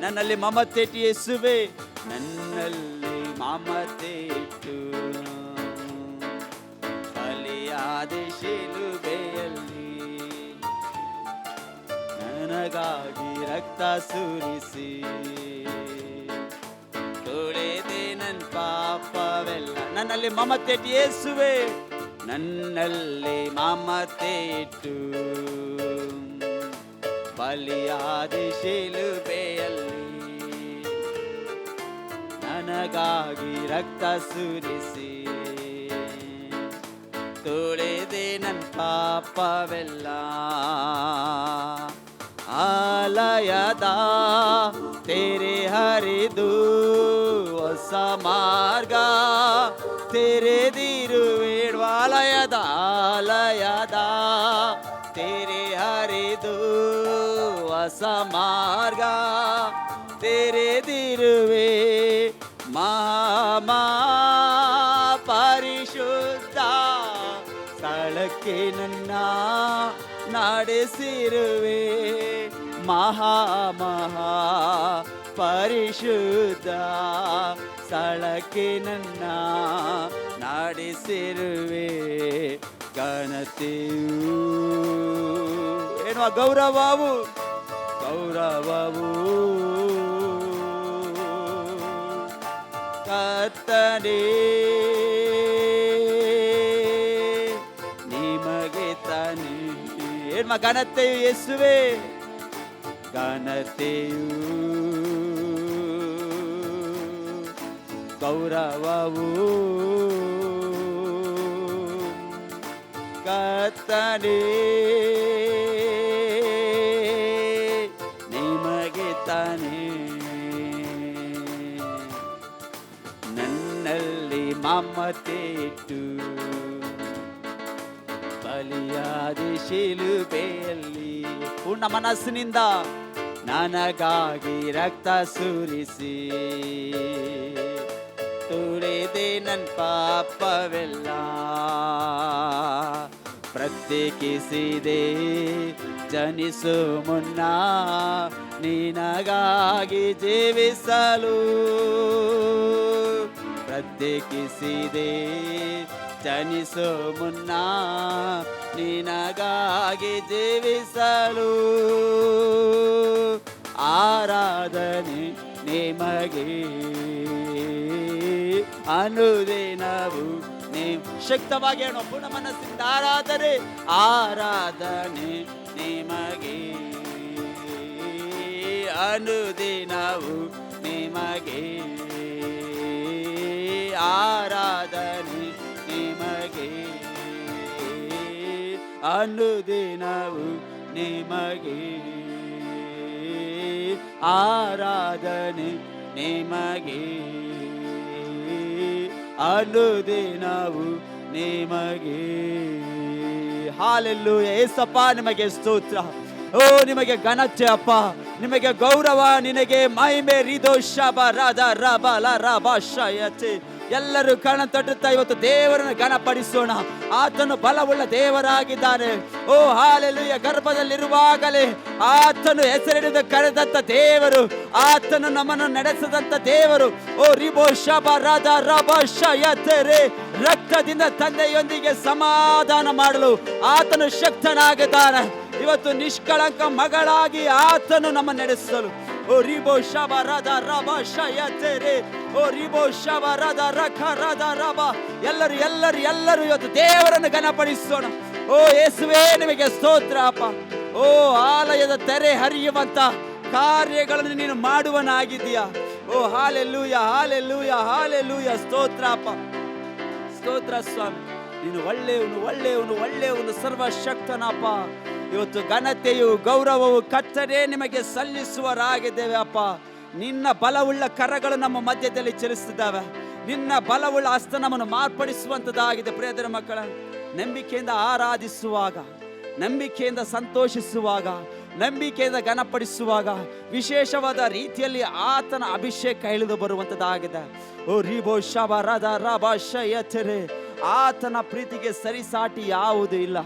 ನನ್ನಲ್ಲಿ ಮಮತೆ ಇಟ್ಟು ಯೇಸುವೆ, ನನ್ನಲ್ಲಿ ಮಮತೆ ಇಟ್ಟು ಬಲಿಯಾದ ಶಿಲುಬೆಯಲ್ಲಿ ನನಗಾಗಿ ರಕ್ತ ಸುರಿಸಿ ತೊಳೆದೆ ನನ್ನ ಪಾಪವೆಲ್ಲ. ನನ್ನಲ್ಲಿ ಮಮತೆ ಇಟ್ಟು ಯೇಸುವೆ, ನನ್ನಲ್ಲಿ ಮಮತೆ ಇಟ್ಟು ಬಲಿಯಾದ ಶಿಲುಬೆಯಲ್ಲಿ ನನಗಾಗಿ ರಕ್ತ ಸುರಿಸಿ ತೊಳೆದೆ ನನ್ನ ಪಾಪವೆಲ್ಲ. ಆಲಯದ ತೆರೆ ಹರಿದು ಹೊಸ ಮಾರ್ಗ ತೆರೆದಿರುವೆ. ಆಲಯದ ತೆರೆ ಹರಿದು ಹೊಸ ಮಾರ್ಗ ತೆರೆದಿರುವೆ. ಮಹಾ ಪರಿಶುದ್ಧ ಸ್ಥಳಕ್ಕೆ ನನ್ನ ನಡೆಸಿರುವೆ. ಮಹಾ ಪರಿಶುದ್ಧ ಸ್ಥಳಕ್ಕೆ ನನ್ನ ನಡೆಸಿರುವೆ. ಘನತೆಯು ಏನು ಗೌರವವು ಕರ್ತನೇ ನಿಮಗೆ ತಾನೇ. ಏನು ಘನತೆಯು ಯೇಸುವೆ, ಘನತೆಯು ಗೌರವವು ಕರ್ತನೇ ನಿಮಗೆ ತಾನೇ. ನನ್ನಲ್ಲಿ ಮಮತೆ ಇಟ್ಟು ಬಲಿಯಾದ ಶಿಲುಬೆಯಲ್ಲಿ ಪೂರ್ಣ ಮನಸ್ಸಿನಿಂದ ನನಗಾಗಿ ರಕ್ತ ಸುರಿಸಿ ತೊಳೆದೆ ನನ್ನ ಪಾಪವೆಲ್ಲ. ಪ್ರತ್ಯೇಕಿಸಿದೆ ಜನಿಸು ಮುನ್ನ ನಿನಗಾಗಿ ಜೀವಿಸಲು. ಪ್ರತ್ಯೇಕಿಸಿದೆ ಜನಿಸು ಮುನ್ನ ನಿನಗಾಗಿ ಜೀವಿಸಲು. ಆರಾಧನೆ ನಿಮಗೆ ಅನುದಿನವು ಶಕ್ತವಾಗಿ ಹೇಳೋ ಪೂರ್ಣ ಮನಸ್ಸಿಂದ ಆರಾಧನೆ. ಆರಾಧನೆ ನಿಮಗೆ ಅನುದಿನವು ನಿಮಗೆ. ಆರಾಧನೆ ನಿಮಗೆ ಅನುದಿನವು ನಿಮಗೆ. ಆರಾಧನೆ ನಿಮಗೆ ಅನುದಿನವು ನಿಮಗೆ. ಹಾಲೆಲೂಯಾ. ಏಸಪ್ಪ ನಿಮಗೆ ಸ್ತೋತ್ರ. ಓ ನಿಮಗೆ ಘನತೆ ಅಪ್ಪ, ನಿಮಗೆ ಗೌರವ, ನಿನಗೆ ಮಹಿಮೆ. ರಿದೋ ಶಬ ರಾಧ ರಬಲ ರಬ ಶಯತೆ. ಎಲ್ಲರೂ ಕಣ ತಟ್ಟುತ್ತಾ ಇವತ್ತು ದೇವರನ್ನು ಘನಪಡಿಸೋಣ. ಆತನು ಬಲವುಳ್ಳ ದೇವರಾಗಿದ್ದಾನೆ. ಓ ಹಾಲೆಲೂಯಾ. ಗರ್ಭದಲ್ಲಿರುವಾಗಲೇ ಆತನು ಹೆಸರಿಡಿದು ಕರೆದಂತ ದೇವರು, ಆತನು ನಮ್ಮನ್ನು ನಡೆಸದಂತ ದೇವರು. ಓ ರಿಬೋ ಶಬ ರಾಧ ರಬ ಶಯತೆ. ರಕ್ತದಿಂದ ತಂದೆಯೊಂದಿಗೆ ಸಮಾಧಾನ ಮಾಡಲು ಆತನು ಶಕ್ತನಾಗಿದ್ದಾನೆ. ಇವತ್ತು ನಿಷ್ಕಳಂಕ ಮಗಳಾಗಿ ಆತನು ನಮ್ಮ ನಡೆಸಲು. ಓ ರಿಬೋ ಶಬ ರಾಧ ರಬ ಶಯತೆ. ಓ ರಿಬೋ ಶಬ ರಾಧ ರಖ ರಾಧ ರಬ. ಎಲ್ಲರೂ ಇವತ್ತು ದೇವರನ್ನು ಘನಪಡಿಸೋಣ. ಓ ಯೇಸುವೇ ನಿಮಗೆ ಸ್ತೋತ್ರ ಅಪ್ಪ. ಓ ಆಲಯದ ತೆರೆ ಹರಿಯುವಂತ ಕಾರ್ಯಗಳನ್ನು ನೀನು ಮಾಡುವನಾಗಿದ್ದೀಯಾ. ಓ ಹಾಲೆಲೂಯಾ, ಹಾಲೆಲೂಯಾ, ಹಾಲೆಲೂಯಾ. ಸ್ತೋತ್ರ ಅಪ್ಪ, ಸ್ತೋತ್ರ ಸ್ವಾಮಿ. ನೀನು ಒಳ್ಳೆಯವನು ಸರ್ವಶಕ್ತನಪ್ಪ. ಇವತ್ತು ಘನತೆಯು ಗೌರವವು ಕರ್ತನೇ ನಿಮಗೆ ಸಲ್ಲಿಸುವರಾಗಿದ್ದೇವೆ ಅಪ್ಪ. ನಿನ್ನ ಬಲವುಳ್ಳ ಕರಗಳು ನಮ್ಮ ಮಧ್ಯದಲ್ಲಿ ಚಲಿಸುತ್ತಿದ್ದಾವೆ. ನಿನ್ನ ಬಲವುಳ್ಳ ಹಸ್ತ ನಮ್ಮನ್ನು ಮಾರ್ಪಡಿಸುವಂತದ್ದಾಗಿದೆ. ಪ್ರಿಯರ ಮಕ್ಕಳ, ನಂಬಿಕೆಯಿಂದ ಆರಾಧಿಸುವಾಗ, ನಂಬಿಕೆಯಿಂದ ಸಂತೋಷಿಸುವಾಗ, ನಂಬಿಕೆಯಿಂದ ಘನಪಡಿಸುವಾಗ ವಿಶೇಷವಾದ ರೀತಿಯಲ್ಲಿ ಆತನ ಅಭಿಷೇಕ ಇಳಿದು ಬರುವಂತದ್ದಾಗಿದೆ. ಓ ರಿಬೋ ಶಬ ರಾಧ ರಬ ಶಯತೆ. ಆತನ ಪ್ರೀತಿಗೆ ಸರಿಸಾಟಿ ಯಾವುದೂ ಇಲ್ಲ.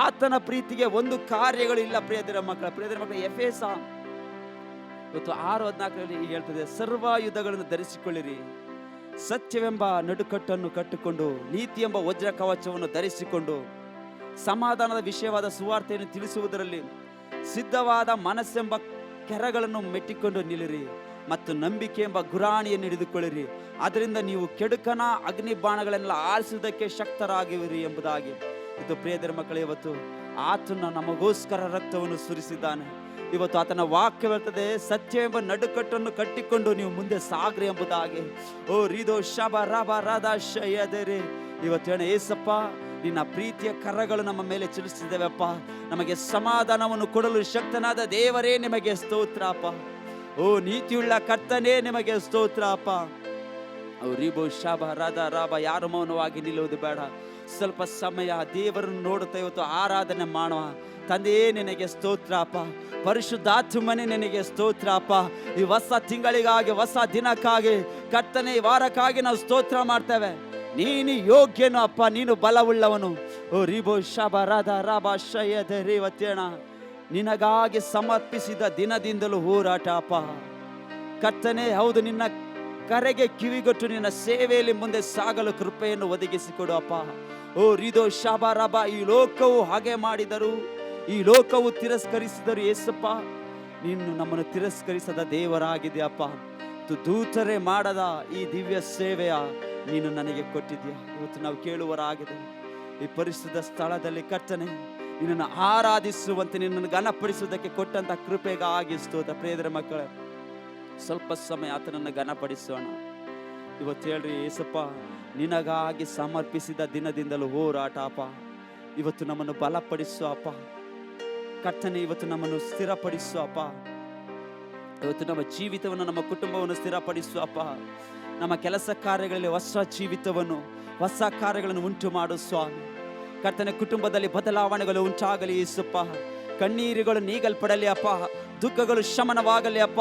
ಆತನ ಪ್ರೀತಿಗೆ ಒಂದು ಕಾರ್ಯಗಳು ಇಲ್ಲ. ಪ್ರಿಯರ ಮಕ್ಕಳ ಎಫೆಸ ಇವತ್ತು 6:14 ಹೇಳ್ತದೆ, ಸರ್ವಾಯುಧಗಳನ್ನು ಧರಿಸಿಕೊಳ್ಳಿರಿ, ಸತ್ಯವೆಂಬ ನಡುಕಟ್ಟನ್ನು ಕಟ್ಟಿಕೊಂಡು, ನೀತಿ ಎಂಬ ವಜ್ರ ಕವಚವನ್ನು ಧರಿಸಿಕೊಂಡು, ಸಮಾಧಾನದ ವಿಷಯವಾದ ಸುವಾರ್ತೆಯನ್ನು ತಿಳಿಸುವುದರಲ್ಲಿ ಸಿದ್ಧವಾದ ಮನಸ್ಸೆಂಬ ಕೆರಗಳನ್ನು ಮೆಟ್ಟಿಕೊಂಡು ನಿಲ್ಲಿರಿ, ಮತ್ತು ನಂಬಿಕೆ ಎಂಬ ಗುರಾಣಿಯನ್ನು ಹಿಡಿದುಕೊಳ್ಳಿರಿ. ಅದರಿಂದ ನೀವು ಕೆಡುಕನ ಅಗ್ನಿ ಬಾಣಗಳೆಲ್ಲ ಆರಿಸುವುದಕ್ಕೆ ಶಕ್ತರಾಗಿವಿರಿ ಎಂಬುದಾಗಿ. ಇದು ಪ್ರಿಯರ ಮಕ್ಕಳೇ, ಇವತ್ತು ಆತನ ನಮಗೋಸ್ಕರ ರಕ್ತವನ್ನು ಸುರಿಸಿದ್ದಾನೆ. ಇವತ್ತು ಆತನ ವಾಕ್ಯವಿರ್ತದೆ, ಸತ್ಯ ಎಂಬ ನಡುಕಟ್ಟನ್ನು ಕಟ್ಟಿಕೊಂಡು ನೀವು ಮುಂದೆ ಸಾಗ್ರಿ ಎಂಬುದಾಗಿ. ಓ ರಿದೋ ಶಬ ರಬ ರಾಧ ಶಯದರೆ. ಇವತ್ತು ಹೇಳ ಏಸಪ್ಪ, ನಿನ್ನ ಪ್ರೀತಿಯ ಕರಗಳು ನಮ್ಮ ಮೇಲೆ ಚಲಿಸಿದ್ದೇವಪ್ಪ. ನಮಗೆ ಸಮಾಧಾನವನ್ನು ಕೊಡಲು ಶಕ್ತನಾದ ದೇವರೇ ನಿಮಗೆ ಸ್ತೋತ್ರ ಅಪ್ಪ. ಓ ನೀತಿಯುಳ್ಳ ಕರ್ತನೇ ನಿಮಗೆ ಸ್ತೋತ್ರ ಅಪ್ಪ. ಓ ರಿಬೋ ಶಬ ರಾಧ ರಾಬ. ಯಾರು ಮೌನವಾಗಿ ನಿಲ್ಲುವುದು ಬೇಡ. ಸ್ವಲ್ಪ ಸಮಯ ದೇವರನ್ನು ನೋಡುತ್ತಾ ಇವತ್ತು ಆರಾಧನೆ ಮಾಡುವ. ತಂದೆಯೇ ನಿನಗೆ ಸ್ತೋತ್ರ ಅಪ್ಪ. ಪರಿಶುದ್ಧಾತ್ಮನೇ ನಿನಗೆ ಸ್ತೋತ್ರ ಅಪ್ಪ. ಈ ಹೊಸ ತಿಂಗಳಿಗಾಗಿ, ಹೊಸ ದಿನಕ್ಕಾಗಿ, ಕರ್ತನೆ ಈ ವಾರಕ್ಕಾಗಿ ನಾವು ಸ್ತೋತ್ರ ಮಾಡ್ತೇವೆ. ನೀನು ಯೋಗ್ಯನು ಅಪ್ಪ, ನೀನು ಬಲವುಳ್ಳವನು. ಓ ರಿಬೋ ಶಬ ರಾಧ ರಾಬ ಶಯದರೆ. ಇವತ್ತೇಣ ನಿನಗಾಗಿ ಸಮರ್ಪಿಸಿದ ದಿನದಿಂದಲೂ ಹೋರಾಟ ಅಪ್ಪ. ಕರ್ತನೆ, ಹೌದು, ನಿನ್ನ ಕರೆಗೆ ಕಿವಿಗೊಟ್ಟು ನಿನ್ನ ಸೇವೆಯಲ್ಲಿ ಮುಂದೆ ಸಾಗಲು ಕೃಪೆಯನ್ನು ಒದಗಿಸಿಕೊಡು ಅಪ್ಪ. ಓ ರಿದೋ ಶಬ ರಬ. ಈ ಲೋಕವು ಹಾಗೆ ಮಾಡಿದರು, ಈ ಲೋಕವು ತಿರಸ್ಕರಿಸಿದರು. ಏಸಪ್ಪ, ನೀನು ನಮ್ಮನ್ನು ತಿರಸ್ಕರಿಸದ ದೇವರಾಗಿದೆ ಅಪ್ಪ. ದೂತರೇ ಮಾಡದ ಈ ದಿವ್ಯ ಸೇವೆಯ ನೀನು ನನಗೆ ಕೊಟ್ಟಿದ್ಯಾ. ಇವತ್ತು ನಾವು ಕೇಳುವರಾಗಿದೆ. ಈ ಪರಿಶುದ್ಧ ಸ್ಥಳದಲ್ಲಿ ಕರ್ತನೆ, ನಿನ್ನನ್ನು ಆರಾಧಿಸುವಂತೆ, ನಿನ್ನನ್ನು ಘನಪಡಿಸುವುದಕ್ಕೆ ಕೊಟ್ಟಂತ ಕೃಪೆಗಾಗಿ ಸ್ತೋತ್ರ. ಪ್ರಿಯರ ಮಕ್ಕಳೇ, ಸ್ವಲ್ಪ ಸಮಯ ಆತನನ್ನು ಘನಪಡಿಸೋಣ. ಇವತ್ತು ಹೇಳ್ರಿ, ಏಸಪ್ಪ, ನಿನಗಾಗಿ ಸಮರ್ಪಿಸಿದ ದಿನದಿಂದಲೂ ಹೋರಾಟ ಅಪ್ಪ. ಇವತ್ತು ನಮ್ಮನ್ನು ಬಲಪಡಿಸು ಅಪ್ಪ. ಕರ್ತನೆ, ಇವತ್ತು ನಮ್ಮನ್ನು ಸ್ಥಿರಪಡಿಸು ಅಪ್ಪ. ಇವತ್ತು ನಮ್ಮ ಜೀವಿತವನ್ನು, ನಮ್ಮ ಕುಟುಂಬವನ್ನು ಸ್ಥಿರಪಡಿಸು ಅಪ್ಪ. ನಮ್ಮ ಕೆಲಸ ಕಾರ್ಯಗಳಲ್ಲಿ ಹೊಸ ಜೀವಿತವನ್ನು, ಹೊಸ ಕಾರ್ಯಗಳನ್ನು ಉಂಟು ಮಾಡು ಸ್ವಾಮಿ. ಕರ್ತನೆ, ಕುಟುಂಬದಲ್ಲಿ ಬದಲಾವಣೆಗಳು ಉಂಟಾಗಲಿ ಯೇಸಪ್ಪ. ಕಣ್ಣೀರುಗಳು ನೀಗಲ್ಪಡಲಿ ಅಪ್ಪ. ದುಃಖಗಳು ಶಮನವಾಗಲಿ ಅಪ್ಪ.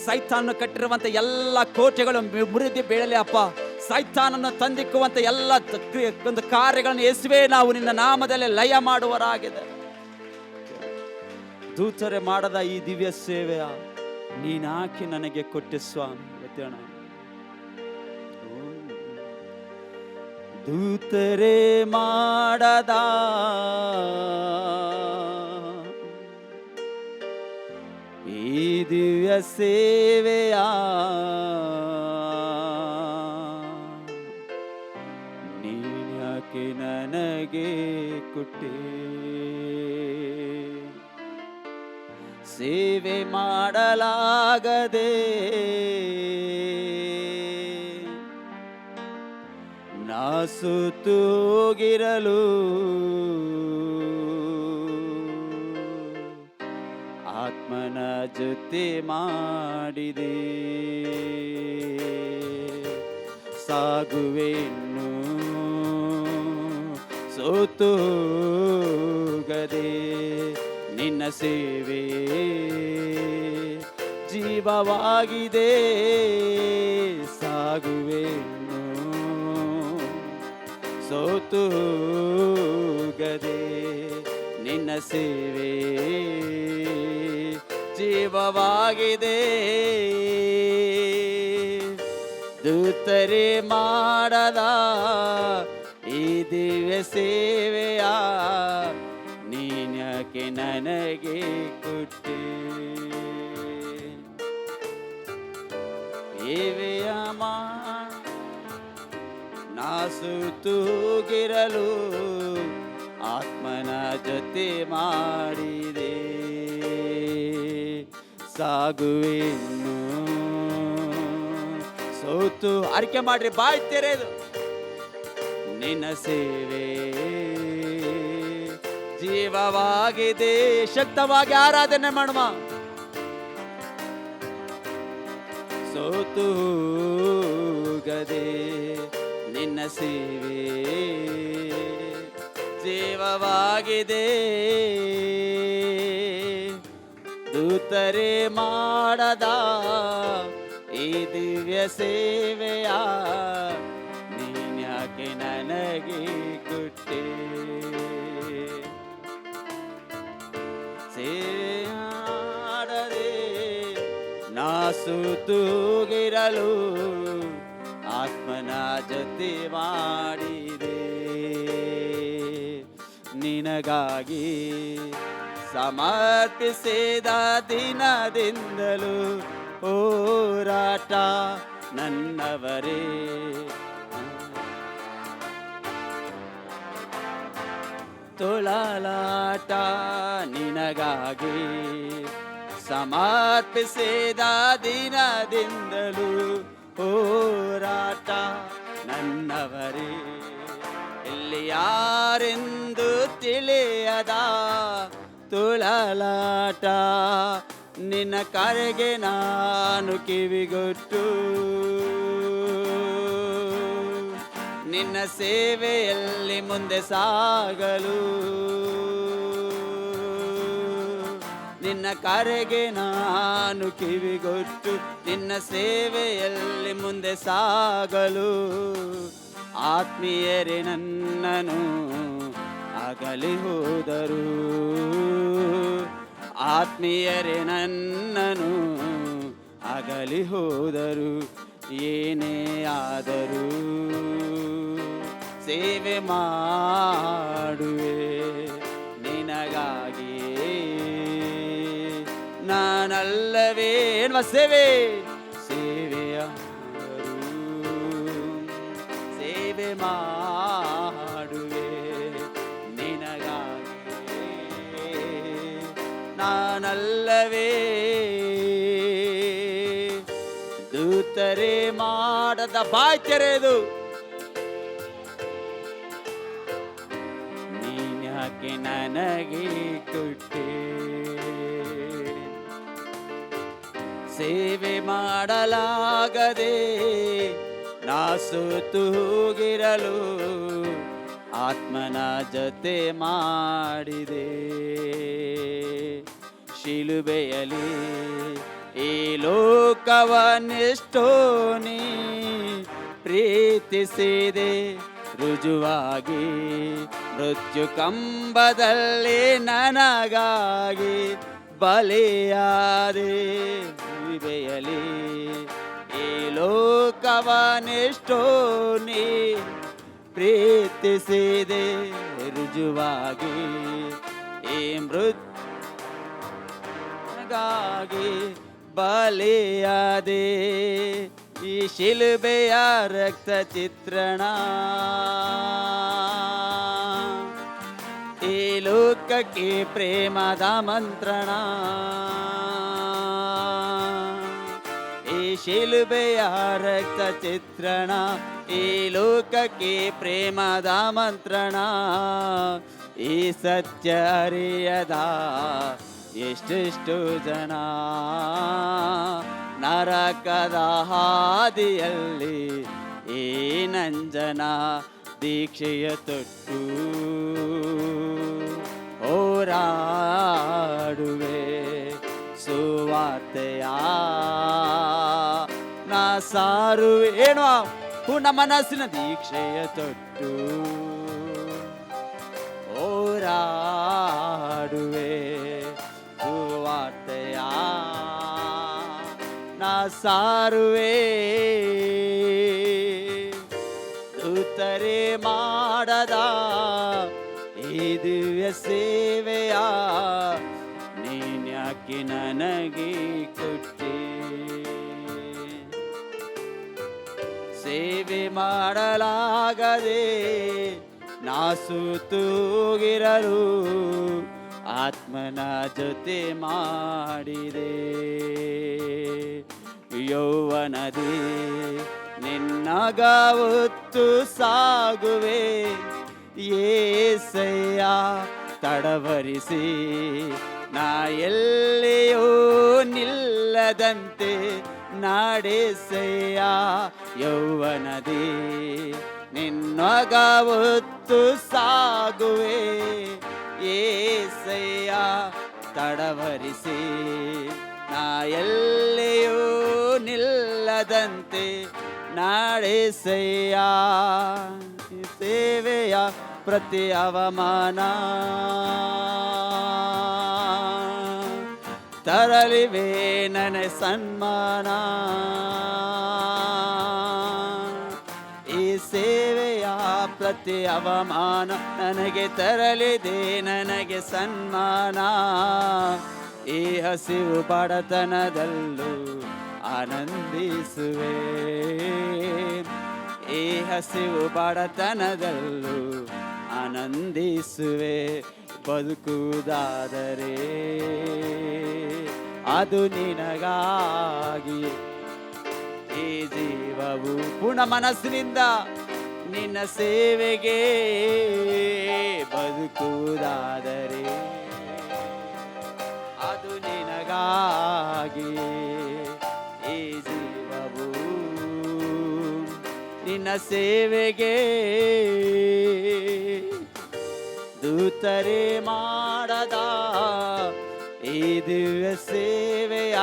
ಸೈತಾನನು ಕಟ್ಟಿರುವಂತ ಎಲ್ಲ ಕೋಟೆಗಳು ಮುರಿದು ಬೀಳಲಿ ಅಪ್ಪ. ಸೈತಾನನ್ನು ತಂದಿಕ್ಕುವಂತ ಎಲ್ಲ ಒಂದು ಕಾರ್ಯಗಳನ್ನು ಯೇಸುವೇ ನಾವು ನಿನ್ನ ನಾಮದಲ್ಲಿ ಲಯ ಮಾಡುವರಾಗಿದೆ. ದೂತರೆ ಮಾಡದ ಈ ದಿವ್ಯ ಸೇವೆಯ ನೀನಾಕಿ ನನಗೆ ಕೊಟ್ಟೆ ಸ್ವಾಮಿ. ಗೊತ್ತೇಣ ದೂತರೆ ಮಾಡದ ಈ ದಿವ್ಯ ಸೇವೆಯ ನೀನ್ಯಾಕೆ ನನಗೆ ಕೊಟ್ಟೆ. ಸೇವೆ ಮಾಡಲಾಗದೆ ನಾ ಸುತ್ತೋಗಿರಲು ಆತ್ಮನ ಜೊತೆ ಮಾಡಿದೆ. ಸಾಗುವೆನ್ನು ಸೋತೋಗದೆ ನಿನ್ನ ಸೇವೆ ಜೀವವಾಗಿದೆ. ಸಾಗುವೆನ್ನು ಸೋತೋಗದೆ ನಿನ್ನ ಸೇವೆ ಜೀವವಾಗಿದೆ. ದೂತರೆ ಮಾಡದ ಈ ದಿವ್ಯ ಸೇವೆಯ ನೀನ್ಯಾಕೆ ನನಗೆ ಕೊಟ್ಟೆ. ಸೇವೆಯ ನಾ ಸುತ್ತೂಗಿರಲು ಆತ್ಮನ ಜೊತೆ ಮಾಡಿದೆ. ಸಾಗುವೆನ್ನು ಸೋತು ಆರಿಕೆ ಮಾಡ್ರಿ, ಬಾಯ್ ತೆರೆದು ನಿನ್ನ ಸೇವೆ ಜೀವವಾಗಿದೆ. ಶಕ್ತವಾಗಿ ಆರಾಧನೆ ಮಾಡುವ. ಸೋತುಗದೆ ನಿನ್ನ ಸೇವೆ ಜೀವವಾಗಿದೆ. ದೂತರೆ ಮಾಡದ ಈ ದಿವ್ಯ ಸೇವೆಯ ನೀನ್ಯಾಕೆ ನನಗೆ ಕೊಟ್ಟೆ. ಸೇವೆ ಮಾಡದೆ ನಾ ಸುತ್ತೂಗಿರಲು ಆತ್ಮನ ಜೊತೆ ಮಾಡಿದೆ. ನಿನಗಾಗಿ ಸಮರ್ಪಿಸಿದ ದಿನದಿಂದಲೂ ಹೋರಾಟ ನನ್ನವರೇ. ತೊಳಲಾಟ ನಿನಗಾಗಿ ಸಮರ್ಪಿಸಿದ ದಿನದಿಂದಲೂ ಹೋರಾಟ ನನ್ನವರೇ. ಇಲ್ಲಿ ಯಾರೆಂದು ತಿಳಿಯದ ತುಳಲಾಟ ನಿನ್ನ ಕರೆಗೆ ನಾನು ಕಿವಿಗೊಟ್ಟು ನಿನ್ನ ಸೇವೆಯಲ್ಲಿ ಮುಂದೆ ಸಾಗಲು ನಿನ್ನ ಕರೆಗೆ ನಾನು ಕಿವಿಗೊಟ್ಟು ನಿನ್ನ ಸೇವೆಯಲ್ಲಿ ಮುಂದೆ ಸಾಗಲು ಆತ್ಮೀಯರೇ ನನ್ನನು ಅಗಲಿ ಹೋದರು. ಆತ್ಮೀಯರೇ ನನ್ನನು ಅಗಲಿ ಹೋದರು. ಏನೇ ಆದರೂ ಸೇವೆ ಮಾಡುವೆ ನಿನಗಾಗಿಯೇ. ನಾನಲ್ಲವೇ ಎನ್ನುವ ಸೇವೆ ಸೇವೆಯ ಸೇವೆ ಮಾಡುವೆ ನಿನಗಾಗಿಯೇ. ನಾನಲ್ಲವೇ ದೂತರೆ ಮಾಡದ ಬಾಯ್ ತೆರೆದು ನೀನ್ಯಾಕೆ ನನಗೆ ಕೊಟ್ಟೆ. ಸೇವೆ ಮಾಡಲಾಗದೆ ನಾ ಸೋತುಗಿರಲು ಆತ್ಮನ ಜೊತೆ ಮಾಡಿದೆ. ಶಿಲುಬೆಯಲ್ಲಿ ಈ ಲೋಕವನ್ನೆಷ್ಟೋ ನೀ ಪ್ರೀತಿಸಿದೆ ರುಜುವಾಗಿ, ಮೃತ್ಯು ಕಂಬದಲ್ಲಿ ನನಗಾಗಿ ಬಲಿಯಾದೆ. ಶಿಲುಬೆಯಲ್ಲಿ ಈ ಲೋಕವನೆಷ್ಟೋ ನೀ ಪ್ರೀತಿಸಿದೆ ರುಜುವಾಗಿ, ಈ ಮೃತ್ಯುಗಾಗಿ ಬಲಿಯಾದೆ. ಈ ಶಿಲುಬೆಯ ರಕ್ತ ಚಿತ್ರಣ ಈ ಲೋಕಕ್ಕೆ ಪ್ರೇಮದ ಮಂತ್ರಣ. ಈ ಶಿಲುಬೆಯ ರಕ್ತ ಚಿತ್ರಣ ಈ ಲೋಕಕ್ಕೆ ಪ್ರೇಮದ ಮಂತ್ರಣ. ಈ ಸತ್ಯ ಅರಿಯದ ಎಷ್ಟೆಷ್ಟು ಜನ ನರಕದ ಹಾದಿಯಲ್ಲಿ ಈ ನಂಜನ ದೀಕ್ಷೆಯ ತೊಟ್ಟು ಹೋರಾಡುವೆ. ಸುವಾರ್ತೆಯ ನಾ ಸಾರುವೆ. ಏನು ಪೂರ್ಣ ಮನಸ್ಸಿನ ದೀಕ್ಷೆಯ ತೊಟ್ಟು ಹೋರಾಡುವೆ. ಸುವಾರ್ತೆಯ ನಾ ಸಾರುವೆ. ದೂತರೆ ಮಾಡದ ಈ ದಿವ್ಯ ಸೇವೆಯ ನೀನ್ಯಾಕೆ ನನಗೆ ಕೊಟ್ಟೆ. ಸೇವೆ ಮಾಡಲಾಗದೆ ನಾ ಸೂತೂಗಿರಲು ಆತ್ಮನ ಜೊತೆ ಮಾಡಿದೆ. ಯೌವನದಿ ನಿನ್ನಗ ಹೊತ್ತು ಸಾಗುವೆ. ಏಸಯ್ಯ ತಡವರಿಸಿ ನಾ ಎಲ್ಲಿಯೂ ನಿಲ್ಲದಂತೆ ನಾಡೆಸಯ್ಯ. ಯೌವನದಿ ನಿನ್ನಗ ಹೊತ್ತು ಸಾಗುವೆ. ಏಸಯ್ಯ ತಡವರಿಸಿ ನಾ ಎಲ್ಲಿಯೂ ನಿಲ್ಲದಂತೆ ನಾಡೆಸಯ್ಯ. ಸೇವೆಯ ಪ್ರತಿ ಅವಮಾನ ತರಲಿವೆ ನನ್ನ ಸನ್ಮಾನ. ಈ ಸೇವೆಯ ಪ್ರತಿ ಅವಮಾನ ನನಗೆ ತರಲಿದೆ ನನಗೆ ಸನ್ಮಾನ. ಈ ಹಸಿವು ಬಡತನದಲ್ಲೂ ಆನಂದಿಸುವೆ. ಈ ಹಸಿವು ಬಡತನದಲ್ಲೂ ಆನಂದಿಸುವೆ. ಬದುಕುವುದಾದರೆ ಅದು ನಿನಗಾಗಿ. ಈ ಜೀವವು ಪೂರ್ಣ ಮನಸ್ಸಿನಿಂದ ನಿನ್ನ ಸೇವೆಗೆ. ಬದುಕುವುದಾದರೆ ಅದು ನಿನಗಾಗಿ. ಈ ಜೀವವು ನಿನ್ನ ಸೇವೆಗೆ. ದೂತರೆ ಮಾಡದ ಈ ದಿವ್ಯ ಸೇವೆಯ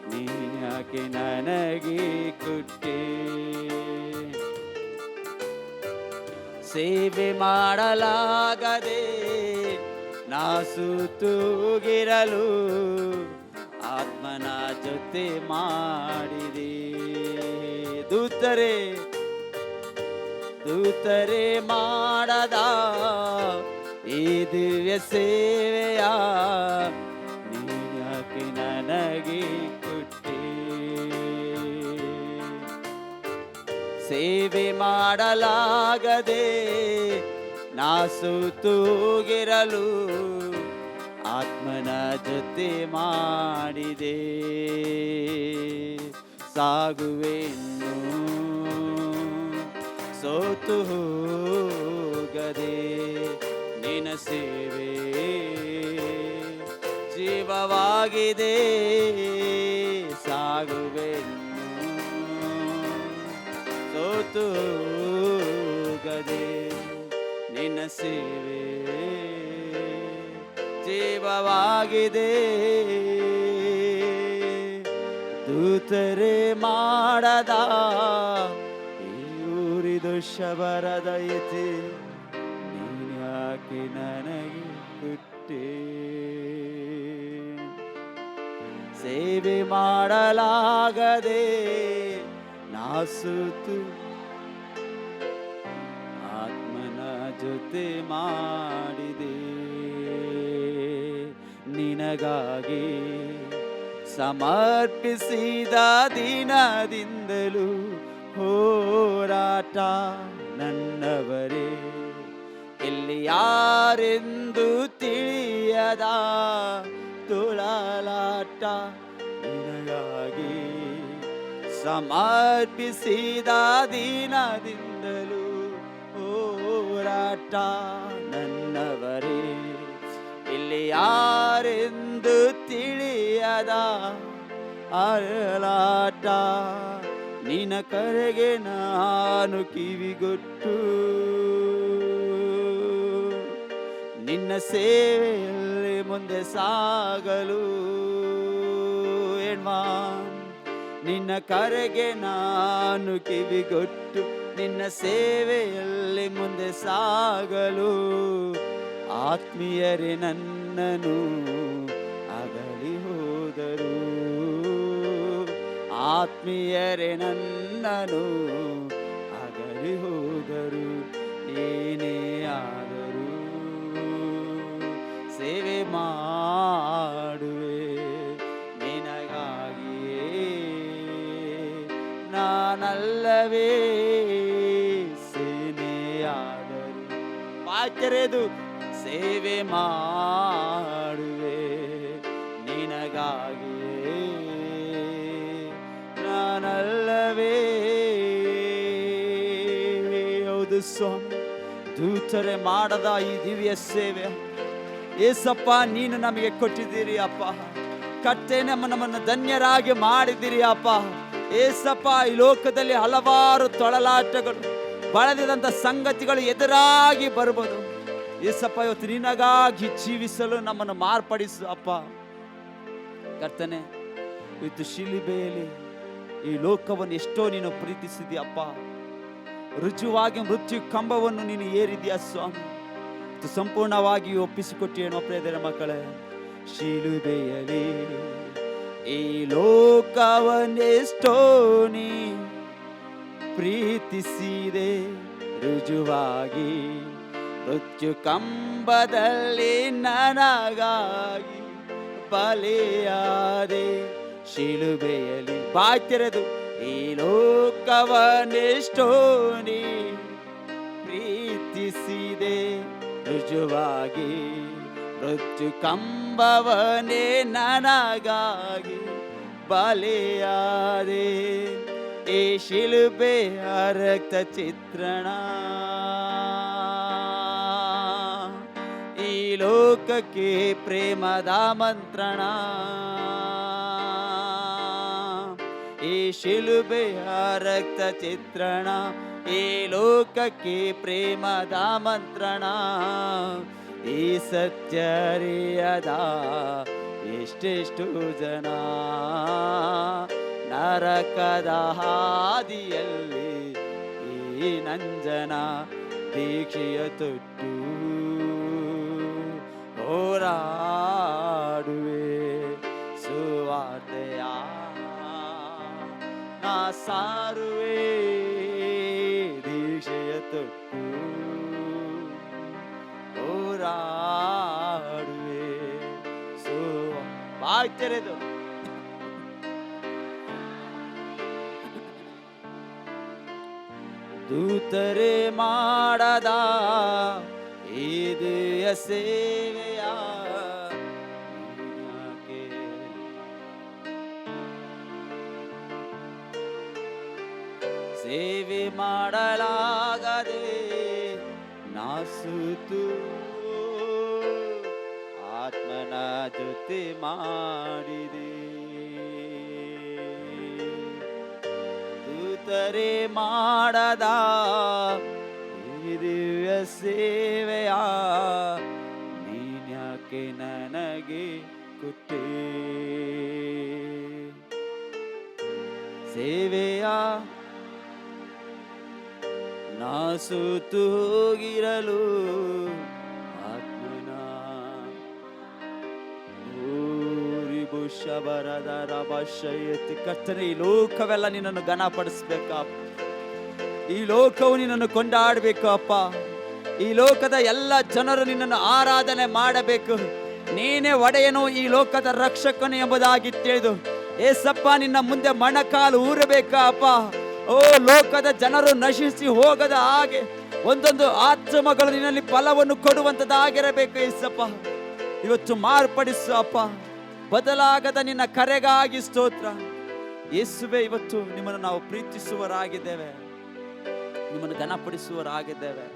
ನೀನ್ಯಾಕೆ ನನಗೆ ಕೊಟ್ಟೆ. ಸೇವೆ ಮಾಡಲಾಗದೆ ನಾ ಸೂತೂಗಿರಲು ಆತ್ಮನ ಜೊತೆ ಮಾಡಿದೆ. ದೂತರೆ ಮಾಡದ ಈ ದಿವ್ಯ ಸೇವೆಯ ನೀನ್ಯಾಕೆ ನನಗೆ ಕೊಟ್ಟೆ. ಸೇವೆ ಮಾಡಲಾಗದೆ ನಾ ಸೂತೂಗಿರಲು ಆತ್ಮನ ಜೊತೆ ಮಾಡಿದೆ. ಸಾಗುವೆನ್ನು ಸೋತು ಹೋಗದೆ ನಿನ್ನ ಸೇವೆ ಜೀವವಾಗಿದೆ. ಸಾಗುವೆನ್ನು ಸೋತು ಹೋಗದೆ ನಿನ್ನ ಸೇವೆ ಜೀವವಾಗಿದೆ. ದೂತರೆ ಮಾಡದ ದೋಷ ಬರದೈತಿ, ನೀನ್ಯಾಕೆ ನನಗೆ ಕೊಟ್ಟೆ? ಸೇವೆ ಮಾಡಲಾಗದೆ ನಾ ಸೋತು ಆತ್ಮನ ಜೊತೆ ಮಾಡಿದೆ. ನಿನಗಾಗಿ ಸಮರ್ಪಿಸಿದ ದಿನದಿಂದಲೂ ಹೋರಾಟ ನನ್ನವರೇ, ಎಲ್ಲಿ ಯಾರೆಂದು ತಿಳಿಯದ ತುಳಲಾಟ. ನಿನಗಾಗಿ ಸಮರ್ಪಿಸಿದ ದಿನದಿಂದಲೂ ಹೋರಾಟ ನನ್ನವರೇ, ಇಲ್ಲಿ ಯಾರೆಂದು ತಿಳಿಯದ ಅರಳಾಟ. ನಿನ್ನ ಕರೆಗೆ ನಾನು ಕಿವಿಗೊಟ್ಟು ನಿನ್ನ ಸೇವೆಯಲ್ಲಿ ಮುಂದೆ ಸಾಗಲು ಎಣ್ವಾ. ನಿನ್ನ ಕರೆಗೆ ನಾನು ಕಿವಿಗೊಟ್ಟು ನಿನ್ನ ಸೇವೆಯಲ್ಲಿ ಮುಂದೆ ಸಾಗಲು. ಆತ್ಮೀಯರೇ ನನ್ನನು ಅಗಲಿ ಹೋದರು, ಆತ್ಮೀಯರೇ ನನ್ನನು ಅಗಲಿ ಹೋದರು. ಏನೇ ಆದರೂ ಸೇವೆ ಮಾಡುವೆ ನಿನಗಾಗಿಯೇ, ನಾನಲ್ಲವೇ ಸೇನೆಯಾದರು. ಬಾಯ್ತೆರೆದು ಸೇವೆ ಮಾಡುವೆ ನಿನಗಾಗಿಯೇ, ನಾನಲ್ಲವೇ. ಹೌದು ಸ್ವಾಮಿ, ದೂತರೆ ಮಾಡದ ಈ ದಿವ್ಯ ಸೇವೆ ಏಸಪ್ಪ ನೀನು ನಮಗೆ ಕೊಟ್ಟಿದ್ದೀರಿ ಅಪ್ಪ. ಕಟ್ಟೆ ನಮ್ಮನ್ನು ಧನ್ಯರಾಗಿ ಮಾಡಿದ್ದೀರಿ ಅಪ್ಪ. ಏಸಪ್ಪ, ಈ ಲೋಕದಲ್ಲಿ ಹಲವಾರು ತೊಳಲಾಟಗಳು ಬಳದಿದಂಥ ಸಂಗತಿಗಳು ಎದುರಾಗಿ ಬರ್ಬೋದು. ಏಸಪ್ಪ, ಇವತ್ತು ನಿನಗಾಗಿ ಜೀವಿಸಲು ನಮ್ಮನ್ನು ಮಾರ್ಪಡಿಸು ಅಪ್ಪ. ಕರ್ತನೆ, ಇವತ್ತು ಶಿಲುಬೆಯಲ್ಲಿ ಈ ಲೋಕವನ್ನು ಎಷ್ಟೋ ನೀನು ಪ್ರೀತಿಸಿದ್ಯಪ್ಪ. ರುಜುವಾಗಿ ಮೃತ್ಯು ಕಂಬವನ್ನು ನೀನು ಏರಿದ್ಯಾ ಸ್ವಾಮಿ. ಸಂಪೂರ್ಣವಾಗಿ ಒಪ್ಪಿಸಿಕೊಟ್ಟೇನೋ ಪ್ರೇದರ ಮಕ್ಕಳೇ. ಶಿಲುಬೆಯಲ್ಲಿ ಈ ಲೋಕವನ್ನೆಷ್ಟೋ ನೀ ಪ್ರೀತಿಸಿದೆ, ರುಜುವಾಗಿ ಮೃತ್ಯು ಕಂಬದಲ್ಲಿ ನನಗಾಗಿ ಬಲಿಯಾದೆ. ಶಿಲುಬೆಯಲ್ಲಿ ಬಾಯ್ತೆರೆದು ಈ ಲೋಕವನ್ನೆಷ್ಟೋ ನೀ ಪ್ರೀತಿಸಿದೆ, ರುಜುವಾಗಿ ಮೃತ್ಯು ಕಂಬವನೇ ನನಗಾಗಿ ಬಲಿಯಾದೆ. ಈ ಶಿಲುಬೆಯ ರಕ್ತ ಚಿತ್ರಣ ಈ ಲೋಕಕ್ಕೆ ಪ್ರೇಮದ ಮಂತ್ರಣ. ಈ ಶಿಲುಬೆಯ ರಕ್ತ ಚಿತ್ರಣ ಈ ಲೋಕಕ್ಕೆ ಪ್ರೇಮದ ಮಂತ್ರಣ. ಈ ಸತ್ಯರಿಯದ ಎಷ್ಟೆಷ್ಟು ಜನ ನರಕದ ಹಾದಿಯಲ್ಲಿ ಈ ನಂಜನ ದೀಕ್ಷೆಯ ತೊಟ್ಟು ಹೋರಾಡುವೆ. ಸುವಾರ್ತೆಯ ನಾ ಸಾರುವೆ, ದೀಕ್ಷೆಯ ತೊಟ್ಟು ಹೋರಾಡುವೆ. ಬಾಯ್ ತೆರೆದು ದೂತರೆ ಮಾಡದ ಈ ದಿವ್ಯ ಸೇವೆಯ ಯಾಕೆ ಸೇವೆ ಮಾಡಲಾಗದೆ ನಾಸುತ್ತು ಆತ್ಮನ ಜೊತೆ ಮಾಡಿದೆ. ದೂತರೆ ಮಾಡದ ಈ ದಿವ್ಯ ಸೇವೆಯ ನೀನ್ಯಾಕೆ ನನಗೆ ಕೊಟ್ಟೆ? ಸೇವೆಯ ನಾ ಸುತ್ತು ಹೋಗಿರಲು ಆತ್ಮನ ಊರಿ ಬುಷ ಬರದ ರಭಶಯತಿ. ಕರ್ತನೇ, ಈ ಲೋಕವೆಲ್ಲ ನಿನ್ನನ್ನು ಘನಪಡಿಸ್ಬೇಕಪ್ಪ. ಈ ಲೋಕವು ನಿನ್ನನ್ನು ಕೊಂಡಾಡಬೇಕು ಅಪ್ಪ. ಈ ಲೋಕದ ಎಲ್ಲ ಜನರು ನಿನ್ನನ್ನು ಆರಾಧನೆ ಮಾಡಬೇಕು. ನೀನೇ ಒಡೆಯನು, ಈ ಲೋಕದ ರಕ್ಷಕನು ಎಂಬುದಾಗಿ ತಿಳಿದು ಏಸಪ್ಪ ನಿನ್ನ ಮುಂದೆ ಮೊಣಕಾಲು ಊರಬೇಕ ಅಪ್ಪ. ಓ, ಲೋಕದ ಜನರು ನಶಿಸಿ ಹೋಗದ ಹಾಗೆ ಒಂದೊಂದು ಆತ್ಮಗಳು ನಿನ್ನಲ್ಲಿ ಫಲವನ್ನು ಕೊಡುವಂತದ್ದಾಗಿರಬೇಕು ಏಸಪ್ಪ. ಇವತ್ತು ಮಾರ್ಪಡಿಸು ಅಪ್ಪ. ಬದಲಾಗದ ನಿನ್ನ ಕರೆಗಾಗಿ ಸ್ತೋತ್ರ ಯೇಸುವೆ. ಇವತ್ತು ನಿಮ್ಮನ್ನು ನಾವು ಪ್ರೀತಿಸುವರಾಗಿದ್ದೇವೆ, ನಿಮ್ಮನ್ನು ಘನಪಡಿಸುವರಾಗಿದ್ದೇವೆ.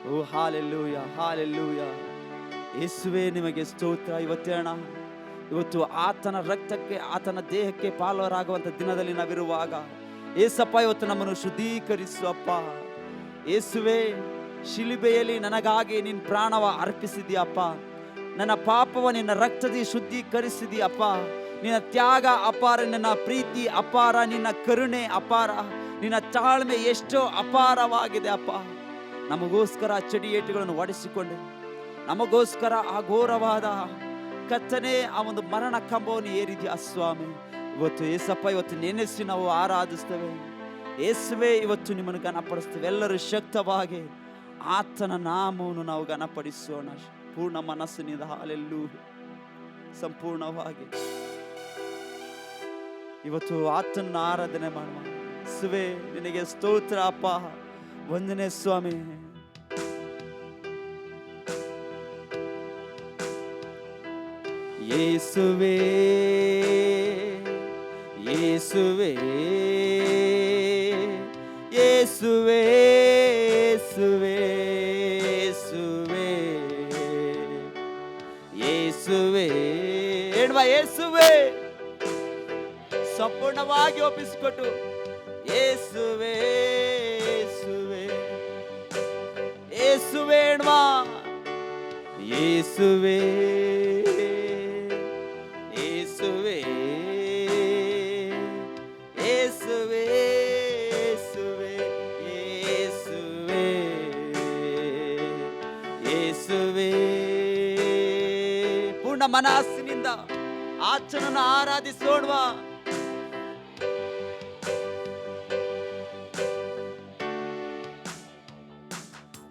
ಓ ಹಾಲೆಲೂಯ, ಹಾಲೆಲೂಯ. ಯೇಸುವೆ ನಿಮಗೆ ಸ್ತೋತ್ರ. ಇವತ್ತು ಆತನ ರಕ್ತಕ್ಕೆ, ಆತನ ದೇಹಕ್ಕೆ ಪಾಲುವರಾಗುವಂತ ದಿನದಲ್ಲಿ ನಾವಿರುವಾಗ ಏಸಪ್ಪ ಇವತ್ತು ನಮ್ಮನ್ನು ಶುದ್ಧೀಕರಿಸು ಅಪ್ಪ. ಯೇಸುವೆ, ಶಿಲುಬೆಯಲ್ಲಿ ನನಗಾಗಿ ನಿನ್ನ ಪ್ರಾಣವ ಅರ್ಪಿಸಿದ್ಯಪ್ಪ. ನನ್ನ ಪಾಪವ ನಿನ್ನ ರಕ್ತದಿ ಶುದ್ಧೀಕರಿಸಿದ್ಯಪ್ಪ. ನಿನ್ನ ತ್ಯಾಗ ಅಪಾರ, ನಿನ್ನ ಪ್ರೀತಿ ಅಪಾರ, ನಿನ್ನ ಕರುಣೆ ಅಪಾರ, ನಿನ್ನ ತಾಳ್ಮೆ ಎಷ್ಟೋ ಅಪಾರವಾಗಿದೆ ಅಪ್ಪ. ನಮಗೋಸ್ಕರ ಚಡಿಯೇಟುಗಳನ್ನು ಒಡಿಸಿಕೊಂಡು, ನಮಗೋಸ್ಕರ ಆ ಘೋರವಾದ ಕತ್ತನೆ, ಆ ಒಂದು ಮರಣ ಕಂಬವನ್ನು ಏರಿದ್ಯಾ ಸ್ವಾಮಿ. ಇವತ್ತು ಏಸಪ್ಪ, ಇವತ್ತು ನೆನೆಸಿ ನಾವು ಆರಾಧಿಸ್ತೇವೆ. ಯೇಸುವೆ, ಇವತ್ತು ನಿಮ್ಮನ್ನು ಘನಪಡಿಸ್ತೇವೆ. ಎಲ್ಲರೂ ಶಕ್ತವಾಗಿ ಆತನ ನಾಮವನ್ನು ನಾವು ಘನಪಡಿಸೋಣ ಪೂರ್ಣ ಮನಸ್ಸಿನಿಂದ. ಹಾಲೆಲ್ಲೂಯ. ಸಂಪೂರ್ಣವಾಗಿ ಇವತ್ತು ಆತನ ಆರಾಧನೆ ಮಾಡುವ. ಯೇಸುವೆ, ನಿನಗೆ ಸ್ತೋತ್ರ ಅಪ್ಪ. ವಂದನೆ ಸ್ವಾಮಿ. ಯೇಸುವೆ, ಯೇಸುವೆ, ಯೇಸುವೆ, ಯೇಸುವೆ, ಯೇಸುವೆ, ಯೇಸುವೆ. ಹೇಳುವ ಯೇಸುವೆ, ಸಂಪೂರ್ಣವಾಗಿ ಒಪ್ಪಿಸಿಕೊಟ್ಟು ಯೇಸುವೆ, ಯೇಸುವೆ, ಯೇಸುವೆ. ಹೇಳುವ ಯೇಸುವೆ, ಯೇಸುವೆ, ಯೇಸುವೆ, ಯೇಸುವೆ, ಯೇಸುವೆ, ಯೇಸುವೆ. ಪೂರ್ಣ ಮನಸ್ಸಿನಿಂದ ಆತನನ್ನು ಆರಾಧಿಸೋಣ.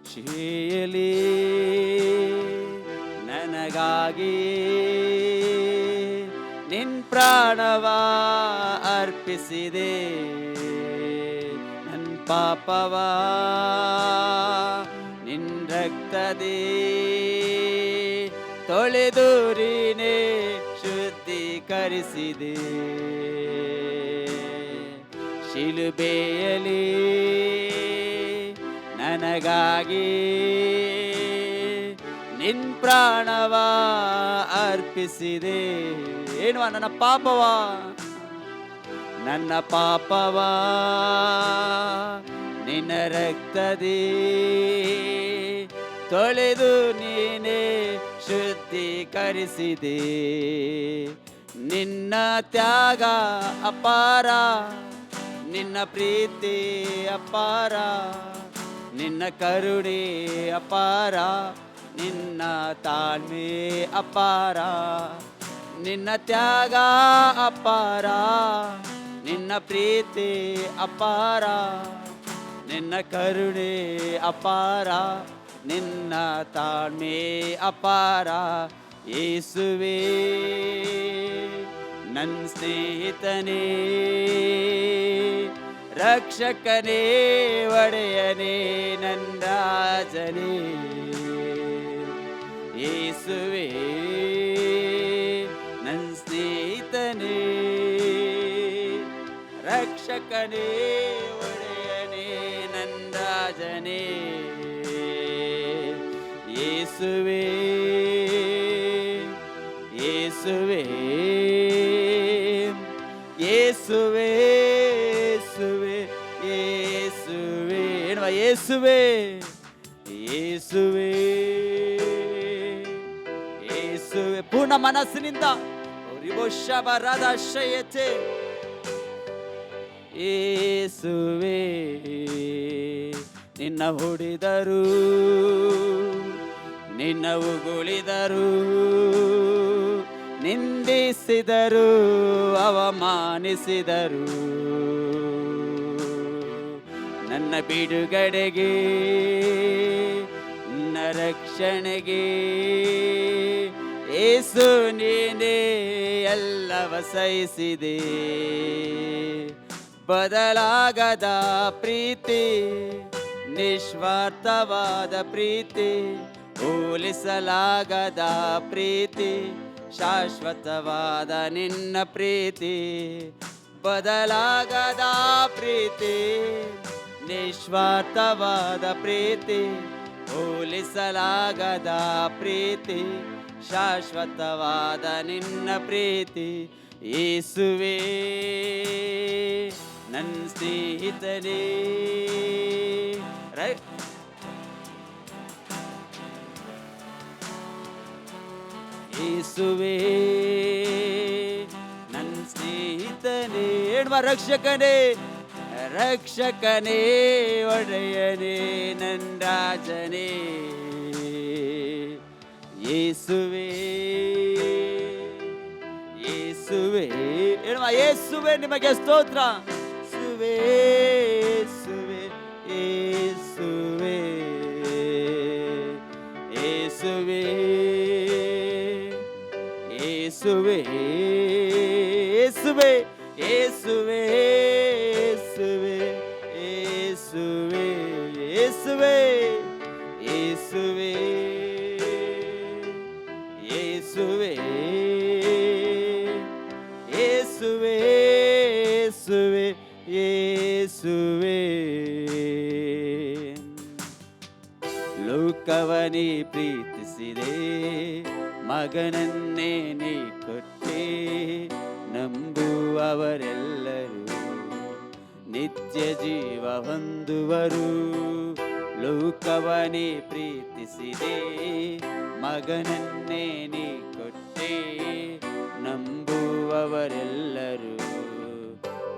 ಶಿಯಲಿ ನನಗಾಗಿ ನಿನ್ ಪ್ರಾಣವ ಅರ್ಪಿಸಿದೆ. ನನ್ನ ಪಾಪವ ನಿನ್ ರಕ್ತದೇ ತೊಳೆದು ನೀನೇ ಶುದ್ಧೀಕರಿಸಿದೆ. ಶಿಲುಬೆಯಲ್ಲಿ ನನಗಾಗಿ ನಿನ್ ಪ್ರಾಣವ ಅರ್ಪಿಸಿದೆ. ಏನು ನನ್ನ ಪಾಪವ, ನನ್ನ ಪಾಪವ ನಿನ್ನ ರಕ್ತದೇ ತೊಳೆದು ನೀನೇ ಶುದ್ಧೀಕರಿಸಿದೆ. ನಿನ್ನ ತ್ಯಾಗ ಅಪಾರ, ನಿನ್ನ ಪ್ರೀತಿ ಅಪಾರ, ನಿನ್ನ ಕರುಣೆ ಅಪಾರ, ನಿನ್ನ ತಾಳ್ಮೆ ಅಪಾರ, ನಿನ್ನ ತ್ಯಾಗ ಅಪಾರ, ನಿನ್ನ ಪ್ರೀತಿ ಅಪಾರ, ನಿನ್ನ ಕರುಣೆ ಅಪಾರ, ನಿನ್ನ ತಾಳ್ಮೆ ಅಪಾರ. ಯೇಸುವೆ ನನ್ನ ಸ್ನೇಹಿತನೇ, ರಕ್ಷಕನೇ, ಒಡೆಯನೇ, ನನ್ನ ರಾಜನೇ. ಯೇಸುವೆ ನನ್ನ ಸ್ನೇಹಿತನೇ, ರಕ್ಷಕನೇ, ಒಡೆಯನೇ, ನನ್ನ ರಾಜನೇ. ಯೇಸುವೆ, ಯೇಸುವೆ, ಯೇಸುವೆ, ಯೇಸುವೆ, ಯೇಸುವೆ. ಹೇಳುವ ಯೇಸುವೆ, ಯೇಸುವೆ, ಯೇಸುವೆ. ಪೂರ್ಣ ಮನಸ್ಸಿನಿಂದ ಬರದ ಆಶ್ರಯತೆ. ಯೇಸುವೆ, ನಿನ್ನ ಹೊಡೆದರು, ನಿನ್ನ ಉಗುಳಿದರು, ನಿಂದಿಸಿದರು, ಅವಮಾನಿಸಿದರು. ನನ್ನ ಬಿಡುಗಡೆಗೆ, ನನ್ನ ರಕ್ಷಣೆಗೆ ಯೇಸು ನೀನೇ ಎಲ್ಲವ ಸಹಿಸಿದೆ. ಬದಲಾಗದ ಪ್ರೀತಿ, ನಿಸ್ವಾರ್ಥವಾದ ಪ್ರೀತಿ, ಹೋಲಿಸಲಾಗದ ಪ್ರೀತಿ, ಶಾಶ್ವತವಾದ ನಿನ್ನ ಪ್ರೀತಿ. ಬದಲಾಗದ ಪ್ರೀತಿ, ನಿಸ್ವಾರ್ಥವಾದ ಪ್ರೀತಿ, ಹೋಲಿಸಲಾಗದ ಪ್ರೀತಿ, ಶಾಶ್ವತವಾದ ನಿನ್ನ ಪ್ರೀತಿ. ಯೇಸುವೇ ನನ್ನ ಸ್ನೇಹಿತನೇ, ಯೇಸುವೇ ನನ್ನ ಸ್ನೇಹಿತನೇ, ರಕ್ಷಕನೇ, ರಕ್ಷಕನೇ, ಒಡೆಯನೇ, ನನ್ನ ರಾಜನೇ. ಯೇಸುವೇ, ಯೇಸುವೇ, ಯೇಸುವೇ ನಿಮಗೆ ಸ್ತೋತ್ರ. ಯೇಸುವೇ, ಯೇಸುವೇ, ಯೇಸುವೇ, ಯೇಸುವೇ, ಯೇಸುವೇ, ಯೇಸುವೇ, ಯೇಸುವೇ, ಯೇಸುವೇ, ಯೇಸುವೇ, ಯೇಸುವೇ, ಯೇಸುವೇ, ಯೇಸುವೇ, ಯೇಸುವೇ. ಲೋಕವನೇ ಪ್ರೀತಿಸಿದೆ, ಮಗನನ್ನೇ ನೀ ಕೊಟ್ಟೆ, ನಂಬುವವರೆಲ್ಲರೂ ನಿತ್ಯ ಜೀವ ಹೊಂದುವರು. ಲೋಕವನೇ ಪ್ರೀತಿಸಿದೆ, ಮಗನನ್ನೇ ನೀ ಕೊಟ್ಟೆ, ನಂಬುವವರೆಲ್ಲರೂ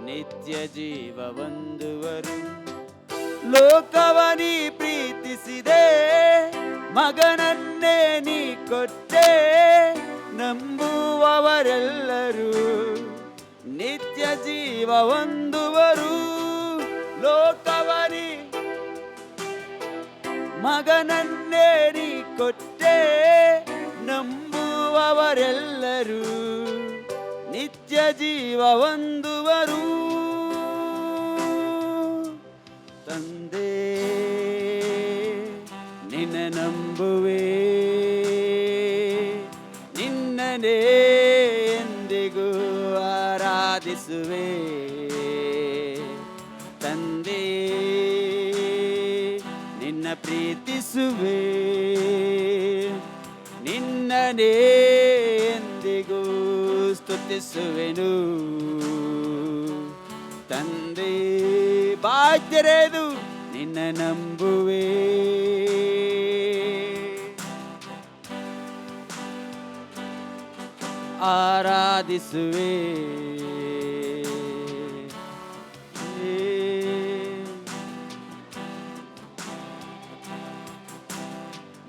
ನಿತ್ಯ ಜೀವ ಹೊಂದುವರು. ಲೋಕವನೇ ಪ್ರೀತಿಸಿದೆ, ಮಗನನ್ನೇ ನೀ ಕೊಟ್ಟೆ, ನಂಬುವವರೆಲ್ಲರೂ ನಿತ್ಯ ಜೀವ ಹೊಂದುವರು. ಲೋಕವನೇ ಮಗನನ್ನೇ ನೀ ಕೊಟ್ಟೆ, ನಂಬುವವರೆಲ್ಲರೂ ನಿತ್ಯ ಜೀವ ಹೊಂದುವರು. ತಂದೆ ನಿನ್ನ ನಂಬುವೆ, ನಿನ್ನನೇ ಎಂದಿಗೂ ಆರಾಧಿಸುವೆ. ತಂದೆ ನಿನ್ನ ಪ್ರೀತಿಸುವೆ, ನಿನ್ನನೇ ಎಂದಿಗೂ ಸ್ತುತಿಸುವೆನು. ತಂದೆ ಬಾಧ್ಯರೆದು ನಿನ್ನ ನಂಬುವೆ, ಆರಾಧಿಸುವೆ.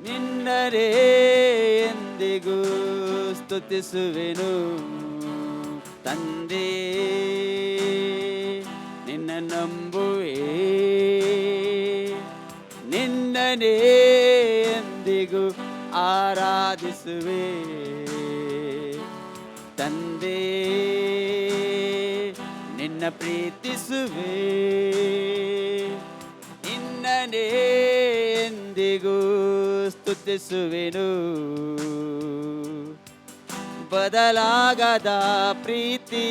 ನಿನ್ನರೇ ಎಂದಿಗೂ ಸ್ತುತಿಸುವೆನು. ತಂದೆ ನಿನ್ನ ನಂಬುವೆ, ನಿನ್ನನೇ ಎಂದಿಗೂ ಆರಾಧಿಸುವೆ. ತಂದೆ ನಿನ್ನ ಪ್ರೀತಿಸುವೆ, ನಿನ್ನನೇ ಎಂದಿಗೂ ಸ್ತುತಿಸುವೆನು. ಬದಲಾಗದ ಪ್ರೀತಿ,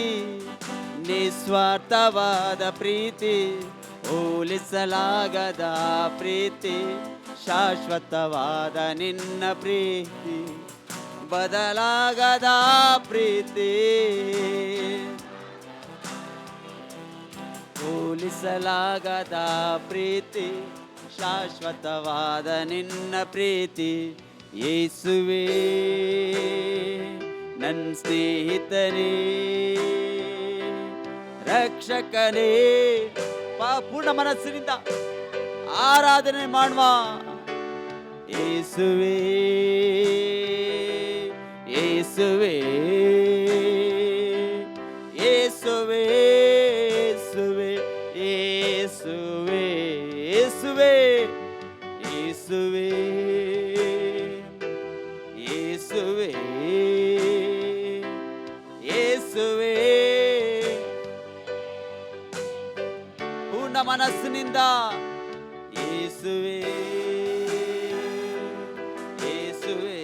ನಿಸ್ವಾರ್ಥವಾದ ಪ್ರೀತಿ, ಹೋಲಿಸಲಾಗದ ಪ್ರೀತಿ, ಶಾಶ್ವತವಾದ ನಿನ್ನ ಪ್ರೀತಿ. ಬದಲಾಗದ ಪ್ರೀತಿ, ಹೋಲಿಸಲಾಗದ ಪ್ರೀತಿ, ಶಾಶ್ವತವಾದ ನಿನ್ನ ಪ್ರೀತಿ. ಯೇಸುವೇ ನನ್ನ ಸ್ನೇಹಿತನೇ, ರಕ್ಷಕನೇ. ಪೂರ್ಣ ಮನಸ್ಸಿನಿಂದ ಆರಾಧನೆ ಮಾಡುವ. ಯೇಸುವೇ ಯೇಸುವೇ ಯೇಸುವೇ ಯೇಸುವೇ ಯೇಸುವೇ ಯೇಸುವೇ ಯೇಸುವೇ ಯೇಸುವೇ ಪೂರ್ಣ ಮನಸ್ಸಿನಿಂದ ಯೇಸುವೇ ಯೇಸುವೇ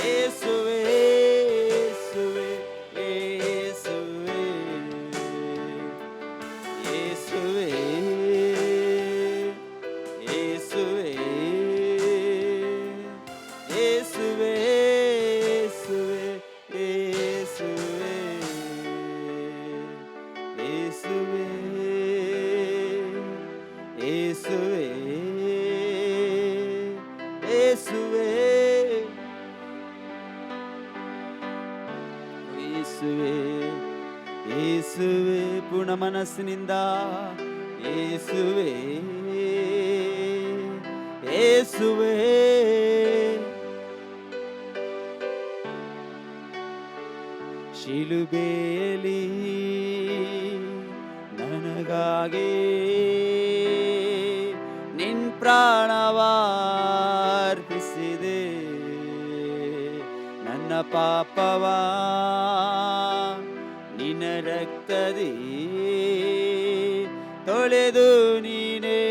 ಯೇಸುವೇ ಯೇಸುವೇ ಯೇಸುವೇ ಯೇಸುವೇ ಯೇಸುವೇ ಯೇಸುವೇ ಯೇಸುವೇ ಯೇಸುವೇ ಯೇಸುವೇ ಯೇಸುವೇ ಯೇಸುವೇ ಪೂರ್ಣ ಮನಸ್ಸಿನಿಂದ ಯೇಸುವೇ ಯೇಸುವೇ ಶಿಲುಬೆಯಲ್ಲಿ ನನಗಾಗಿ ನಿನ್ ಪ್ರಾಣವಾರ್ಪಿಸಿದೆ, ನನ್ನ ಪಾಪವ ನಿನ್ನ ರಕ್ತದಿ ತೊಳೆದು ನೀನೇ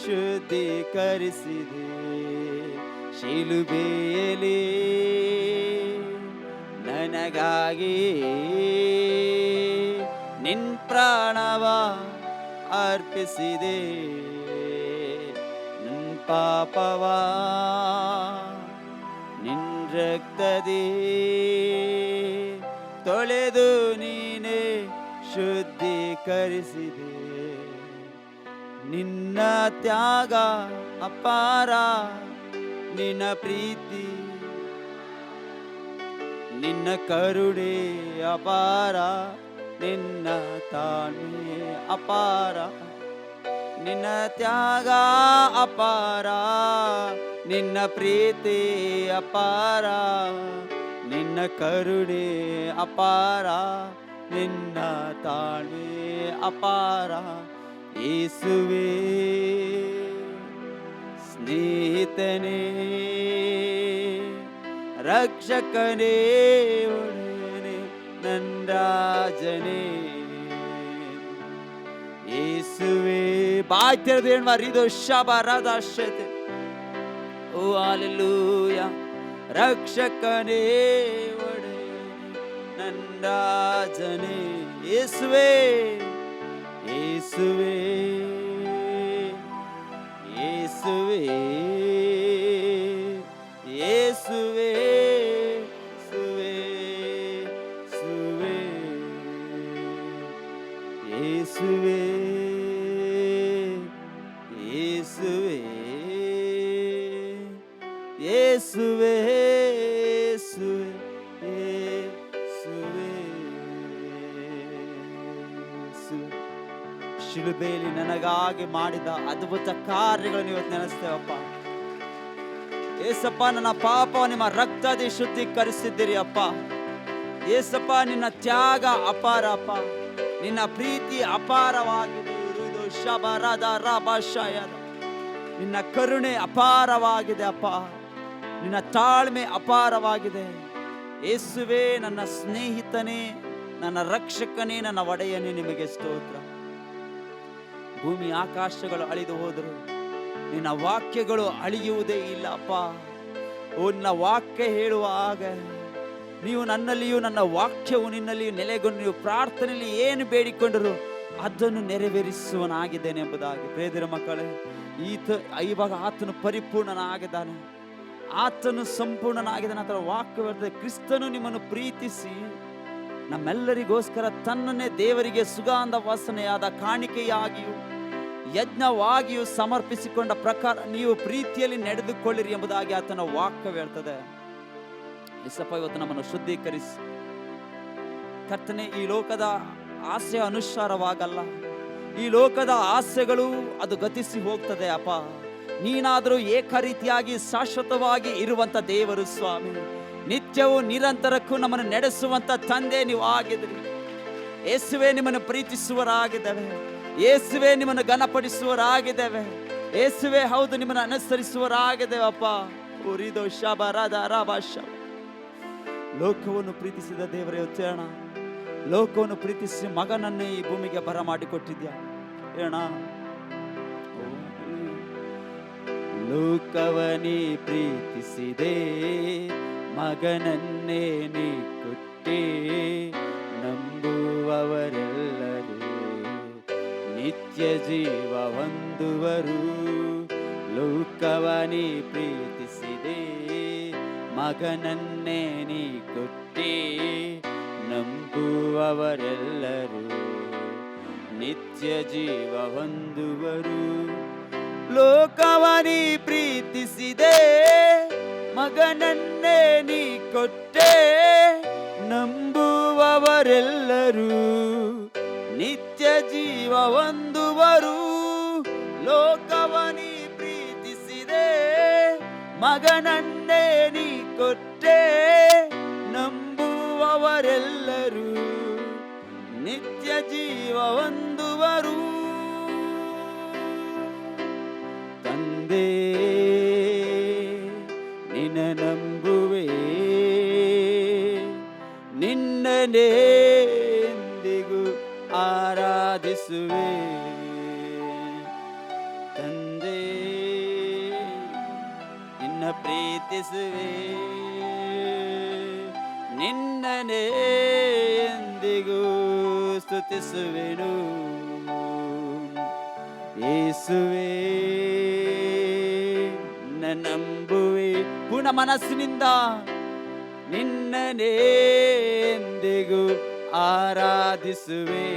ಶುದ್ಧೀಕರಿಸಿದೆ. ಶಿಲುಬೆಯಲ್ಲಿ ನನಗಾಗಿ ನಿನ್ ಪ್ರಾಣವ ಅರ್ಪಿಸಿದೆ, ನಿನ್ ಪಾಪವ ನಿನ್ ರಕ್ತದಿ ತೊಳೆದು ನೀನೇ ಶುದ್ಧೀಕರಿಸಿದೆ. ನಿನ್ನ ತ್ಯಾಗ ಅಪಾರ, ನಿನ್ನ ಪ್ರೀತಿ ನಿನ್ನ ಕರುಣೆ ಅಪಾರ, ನಿನ್ನ ತಾಳ್ಮೆ ಅಪಾರ, ನಿನ್ನ ತ್ಯಾಗ ಅಪಾರ, ನಿನ್ನ ಪ್ರೀತಿ ಅಪಾರ, ನಿನ್ನ ಕರುಣೆ ಅಪಾರ, ನಿನ್ನ ತಾಳ್ಮೆ ಅಪಾರ. ಯೇಸುವೇ ಸ್ನೇಹಿತನೇ, ರಕ್ಷಕನೇ, ಒಡೆಯನೇ, ನನ್ನ ರಾಜನೇ. ಯೇಸುವೇ ಬಾಯ್ ತೆರೆದು ಹೇಳುವ ಇದು ಶಬರದ ಶತೆ. ಓ ಹಲ್ಲೆಲೂಯಾ. ರಕ್ಷಕನೇ, ಒಡೆಯನೇ, ನನ್ನ ರಾಜನೇ. ಯೇಸುವೇ ಯೇಸುವೇ ಯೇಸುವೇ ಯೇಸುವೇ ಸುವೆ ಯೇಸುವೇ ಯೇಸುವೇ ಯೇಸುವೇ ಶಿಲುಬೆಯಲ್ಲಿ ನನಗಾಗಿ ಮಾಡಿದ ಅದ್ಭುತ ಕಾರ್ಯಗಳನ್ನು ಇವತ್ತು ನೆನೆಸ್ತೇವಪ್ಪ. ಏಸಪ್ಪ, ನನ್ನ ಪಾಪ ನಿಮ್ಮ ರಕ್ತದಿ ಶುದ್ಧೀಕರಿಸಿದ್ದೀರಿ ಅಪ್ಪ. ಏಸಪ್ಪ, ನಿನ್ನ ತ್ಯಾಗ ಅಪಾರ ಅಪ್ಪ, ನಿನ್ನ ಪ್ರೀತಿ ಅಪಾರವಾಗಿದೆ. ನಿನ್ನ ಕರುಣೆ ಅಪಾರವಾಗಿದೆ ಅಪ್ಪ, ನಿನ್ನ ತಾಳ್ಮೆ ಅಪಾರವಾಗಿದೆ. ಯೇಸುವೇ, ನನ್ನ ಸ್ನೇಹಿತನೇ, ನನ್ನ ರಕ್ಷಕನೇ, ನನ್ನ ಒಡೆಯನೇ, ನಿಮಗೆ ಸ್ತೋತ್ರ. ಭೂಮಿ ಆಕಾಶಗಳು ಅಳಿದು ಹೋದರು, ನಿನ್ನ ವಾಕ್ಯಗಳು ಅಳಿಯುವುದೇ ಇಲ್ಲ ಅಪ್ಪ. ಓ, ನಿನ್ನ ವಾಕ್ಯ ಹೇಳುವ ಆಗ ನೀವು ನನ್ನಲ್ಲಿಯೂ ನನ್ನ ವಾಕ್ಯವು ನಿನ್ನಲ್ಲಿಯೂ ನೆಲೆಗೊಂಡು ನೀವು ಪ್ರಾರ್ಥನೆಯಲ್ಲಿ ಏನು ಬೇಡಿಕೊಂಡರು ಅದನ್ನು ನೆರವೇರಿಸುವನಾಗಿದ್ದೇನೆ ಎಂಬುದಾಗಿ. ಪ್ರೇದರ ಮಕ್ಕಳೇ, ಇವಾಗ ಆತನು ಪರಿಪೂರ್ಣನಾಗಿದ್ದಾನೆ, ಆತನು ಸಂಪೂರ್ಣನಾಗಿದ್ದಾನೆ. ಆತನ ವಾಕ್ಯ ಬರ್ತದೆ, ಕ್ರಿಸ್ತನು ನಿಮ್ಮನ್ನು ಪ್ರೀತಿಸಿ ನಮ್ಮೆಲ್ಲರಿಗೋಸ್ಕರ ತನ್ನನ್ನೇ ದೇವರಿಗೆ ಸುಗಂಧ ವಾಸನೆಯಾದ ಕಾಣಿಕೆಯಾಗಿಯೂ ಯಜ್ಞವಾಗಿಯೂ ಸಮರ್ಪಿಸಿಕೊಂಡ ಪ್ರಕಾರ ನೀವು ಪ್ರೀತಿಯಲ್ಲಿ ನಡೆದುಕೊಳ್ಳಿರಿ ಎಂಬುದಾಗಿ ಆತನ ವಾಕ್ಯ ಹೇಳ್ತದೆ. ಯೇಸಪ್ಪ, ಇವತ್ತು ನಮ್ಮನ್ನು ಶುದ್ಧೀಕರಿಸಿ ಕರ್ತನೆ, ಈ ಲೋಕದ ಆಸೆ ಅನುಸಾರವಾಗಲ್ಲ, ಈ ಲೋಕದ ಆಸೆಗಳು ಅದು ಗತಿಸಿ ಹೋಗ್ತದೆ ಅಪ್ಪ. ನೀನಾದರೂ ಏಕ ರೀತಿಯಾಗಿ ಶಾಶ್ವತವಾಗಿ ಇರುವಂತ ದೇವರು ಸ್ವಾಮಿ. ನಿತ್ಯವೂ ನಿರಂತರಕ್ಕೂ ನಮ್ಮನ್ನು ನಡೆಸುವಂತ ತಂದೆ ನೀವು ಆಗಿದ್ರಿ. ಯೇಸುವೆ ನಿಮ್ಮನ್ನು ಪ್ರೀತಿಸುವರಾಗಿದ್ದೇವೆ. ಯೇಸುವೆ ನಿಮ್ಮನ್ನು ಘನಪಡಿಸುವರಾಗಿದ್ದೇವೆ. ಯೇಸುವೆ ಹೌದು ನಿಮ್ಮನ್ನು ಅನುಸರಿಸುವರಾಗಿದ್ದೇವಪ್ಪ. ಉರಿದೋ ಶಬರದ ರಭಾಷ. ಲೋಕವನ್ನು ಪ್ರೀತಿಸಿದ ದೇವರೇ ಉತ್ತೇಣ. ಲೋಕವನ್ನು ಪ್ರೀತಿಸಿ ಮಗನನ್ನೇ ಈ ಭೂಮಿಗೆ ಬರ ಮಾಡಿಕೊಟ್ಟಿದ್ಯಾ ಏಣ. ಲೋಕವನೇ ಪ್ರೀತಿಸಿದೆ, ಮಗನನ್ನೇ ನೀ ಕೊಟ್ಟೆ. ನಂಬುವವರೆಲ್ಲರೂ ನಿತ್ಯ ಜೀವ ಹೊಂದುವರು. ಲೋಕವನೇ ಪ್ರೀತಿಸಿದೆ, ಮಗನನ್ನೇ ನೀ ಕೊಟ್ಟೆ. ನಂಬುವವರೆಲ್ಲರೂ ನಿತ್ಯ ಜೀವ ಹೊಂದುವರು. ಲೋಕವನೇ ಪ್ರೀತಿಸಿದೆ, ಮಗನನ್ನೇ ನೀ ಕೊಟ್ಟೆ. ನಂಬುವವರೆಲ್ಲರೂ ನಿತ್ಯ ಜೀವ ಹೊಂದುವರು. ಲೋಕವನೇ ಪ್ರೀತಿಸಿದೆ, ಮಗನನ್ನೇ ನೀ ಕೊಟ್ಟೆ. ನಂಬುವವರೆಲ್ಲರೂ ನಿತ್ಯ ಜೀವ ಹೊಂದುವರು. ತಂದೆ ನಿನ್ನ ನಂಬುವೆ, ನಿನ್ನನೇ ಎಂದಿಗೂ ಆರಾಧಿಸುವೆ. ತಂದೆ ನಿನ್ನ ಪ್ರೀತಿಸುವೆ, ನಿನ್ನನೇ ಎಂದಿಗೂ ಸ್ತುತಿಸುವೆನು. ಯೇಸುವೇ ನಂಬುವೆ ಪೂರ್ಣ ಮನಸ್ಸಿನಿಂದ, ನಿನ್ನನೇ ಎಂದಿಗೂ ಆರಾಧಿಸುವೆ.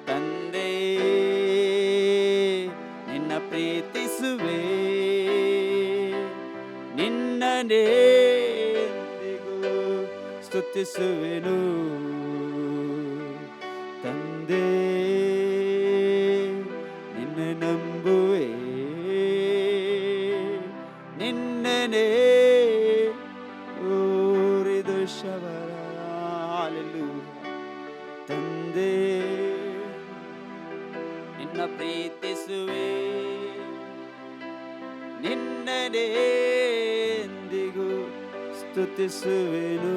ತಂದೆ ನಿನ್ನ ಪ್ರೀತಿಸುವೆ, ನಿನ್ನನೇ ಎಂದಿಗೂ ಸ್ತುತಿಸುವೆನು. ತಂದೆ ನಿನ್ನ ನಂಬುವೆ, ನಿನ್ನನೇ ಊರಿದು ಶಬರ. ತಂದೆ ನಿನ್ನ ಪ್ರೀತಿಸುವೆ, ನಿನ್ನನೇ ಎಂದಿಗೂ ಸ್ತುತಿಸುವೆನು.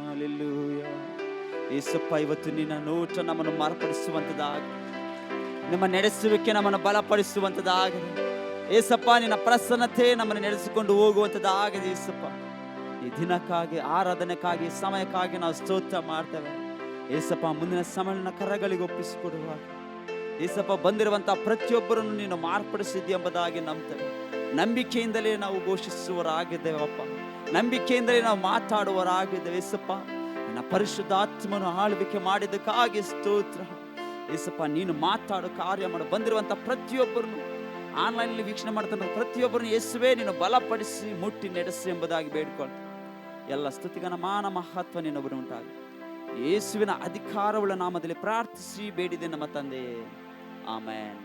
ಹಲ್ಲೆಲೂಯಾ. ಯೇಸಪ್ಪ, ಇವತ್ತು ನಿನ್ನ ನೋಟ ನಮ್ಮನ್ನು ಮಾರ್ಪಡಿಸುವಂಥದ್ದಾಗಲಿ, ನಿಮ್ಮ ನಡೆಸುವಿಕೆ ನಮ್ಮನ್ನು ಬಲಪಡಿಸುವಂಥದ್ದಾಗಲಿ. ಏಸಪ್ಪ, ನಿನ್ನ ಪ್ರಸನ್ನತೆ ನಮ್ಮನ್ನು ನಡೆಸಿಕೊಂಡು ಹೋಗುವಂಥದ್ದಾಗಿದೆ. ಏಸಪ್ಪ, ಈ ದಿನಕ್ಕಾಗಿ, ಆರಾಧನೆಕ್ಕಾಗಿ, ಸಮಯಕ್ಕಾಗಿ ನಾವು ಸ್ತೋತ್ರ ಮಾಡ್ತೇವೆ. ಏಸಪ್ಪ, ಮುಂದಿನ ಸಮಯನ ಕರಗಳಿಗೆ ಒಪ್ಪಿಸಿಕೊಡುವಾಗ ಏಸಪ್ಪ, ಬಂದಿರುವಂಥ ಪ್ರತಿಯೊಬ್ಬರನ್ನು ನೀನು ಮಾರ್ಪಡಿಸಿದ್ದಿ ಎಂಬುದಾಗಿ ನಂಬ್ತೇವೆ. ನಂಬಿಕೆಯಿಂದಲೇ ನಾವು ಘೋಷಿಸುವರಾಗಿದ್ದೇವಪ್ಪ, ನಂಬಿಕೆಯಿಂದಲೇ ನಾವು ಮಾತಾಡುವರಾಗಿದ್ದೇವೆ. ಏಸಪ್ಪ, ನಿನ್ನ ಪರಿಶುದ್ಧಾತ್ಮನು ಆಳ್ವಿಕೆ ಮಾಡಿದ್ದಕ್ಕಾಗಿ ಸ್ತೋತ್ರ. ಏಸಪ್ಪ, ನೀನು ಮಾತಾಡು, ಕಾರ್ಯ ಮಾಡು. ಬಂದಿರುವಂಥ ಪ್ರತಿಯೊಬ್ಬರನ್ನು, ಆನ್ಲೈನಲ್ಲಿ ವೀಕ್ಷಣೆ ಮಾಡ್ತಾನೆ ಪ್ರತಿಯೊಬ್ಬರನ್ನು ಯೇಸುವೇ ನೀನು ಬಲಪಡಿಸಿ ಮುಟ್ಟಿ ನಡೆಸಿ ಎಂಬುದಾಗಿ ಬೇಡ್ಕೊಳ್ತಾ, ಎಲ್ಲ ಸ್ತುತಿಗನ ಮಾನ ಮಹತ್ವ ನಿನ್ನೊಬ್ಬರು ಉಂಟಾಗಿ ಯೇಸುವಿನ ಅಧಿಕಾರವುಳ್ಳ ನಾಮದಲ್ಲಿ ಪ್ರಾರ್ಥಿಸಿ ಬೇಡಿದೆ ನಮ್ಮ ತಂದೆ. ಆಮೆನ್.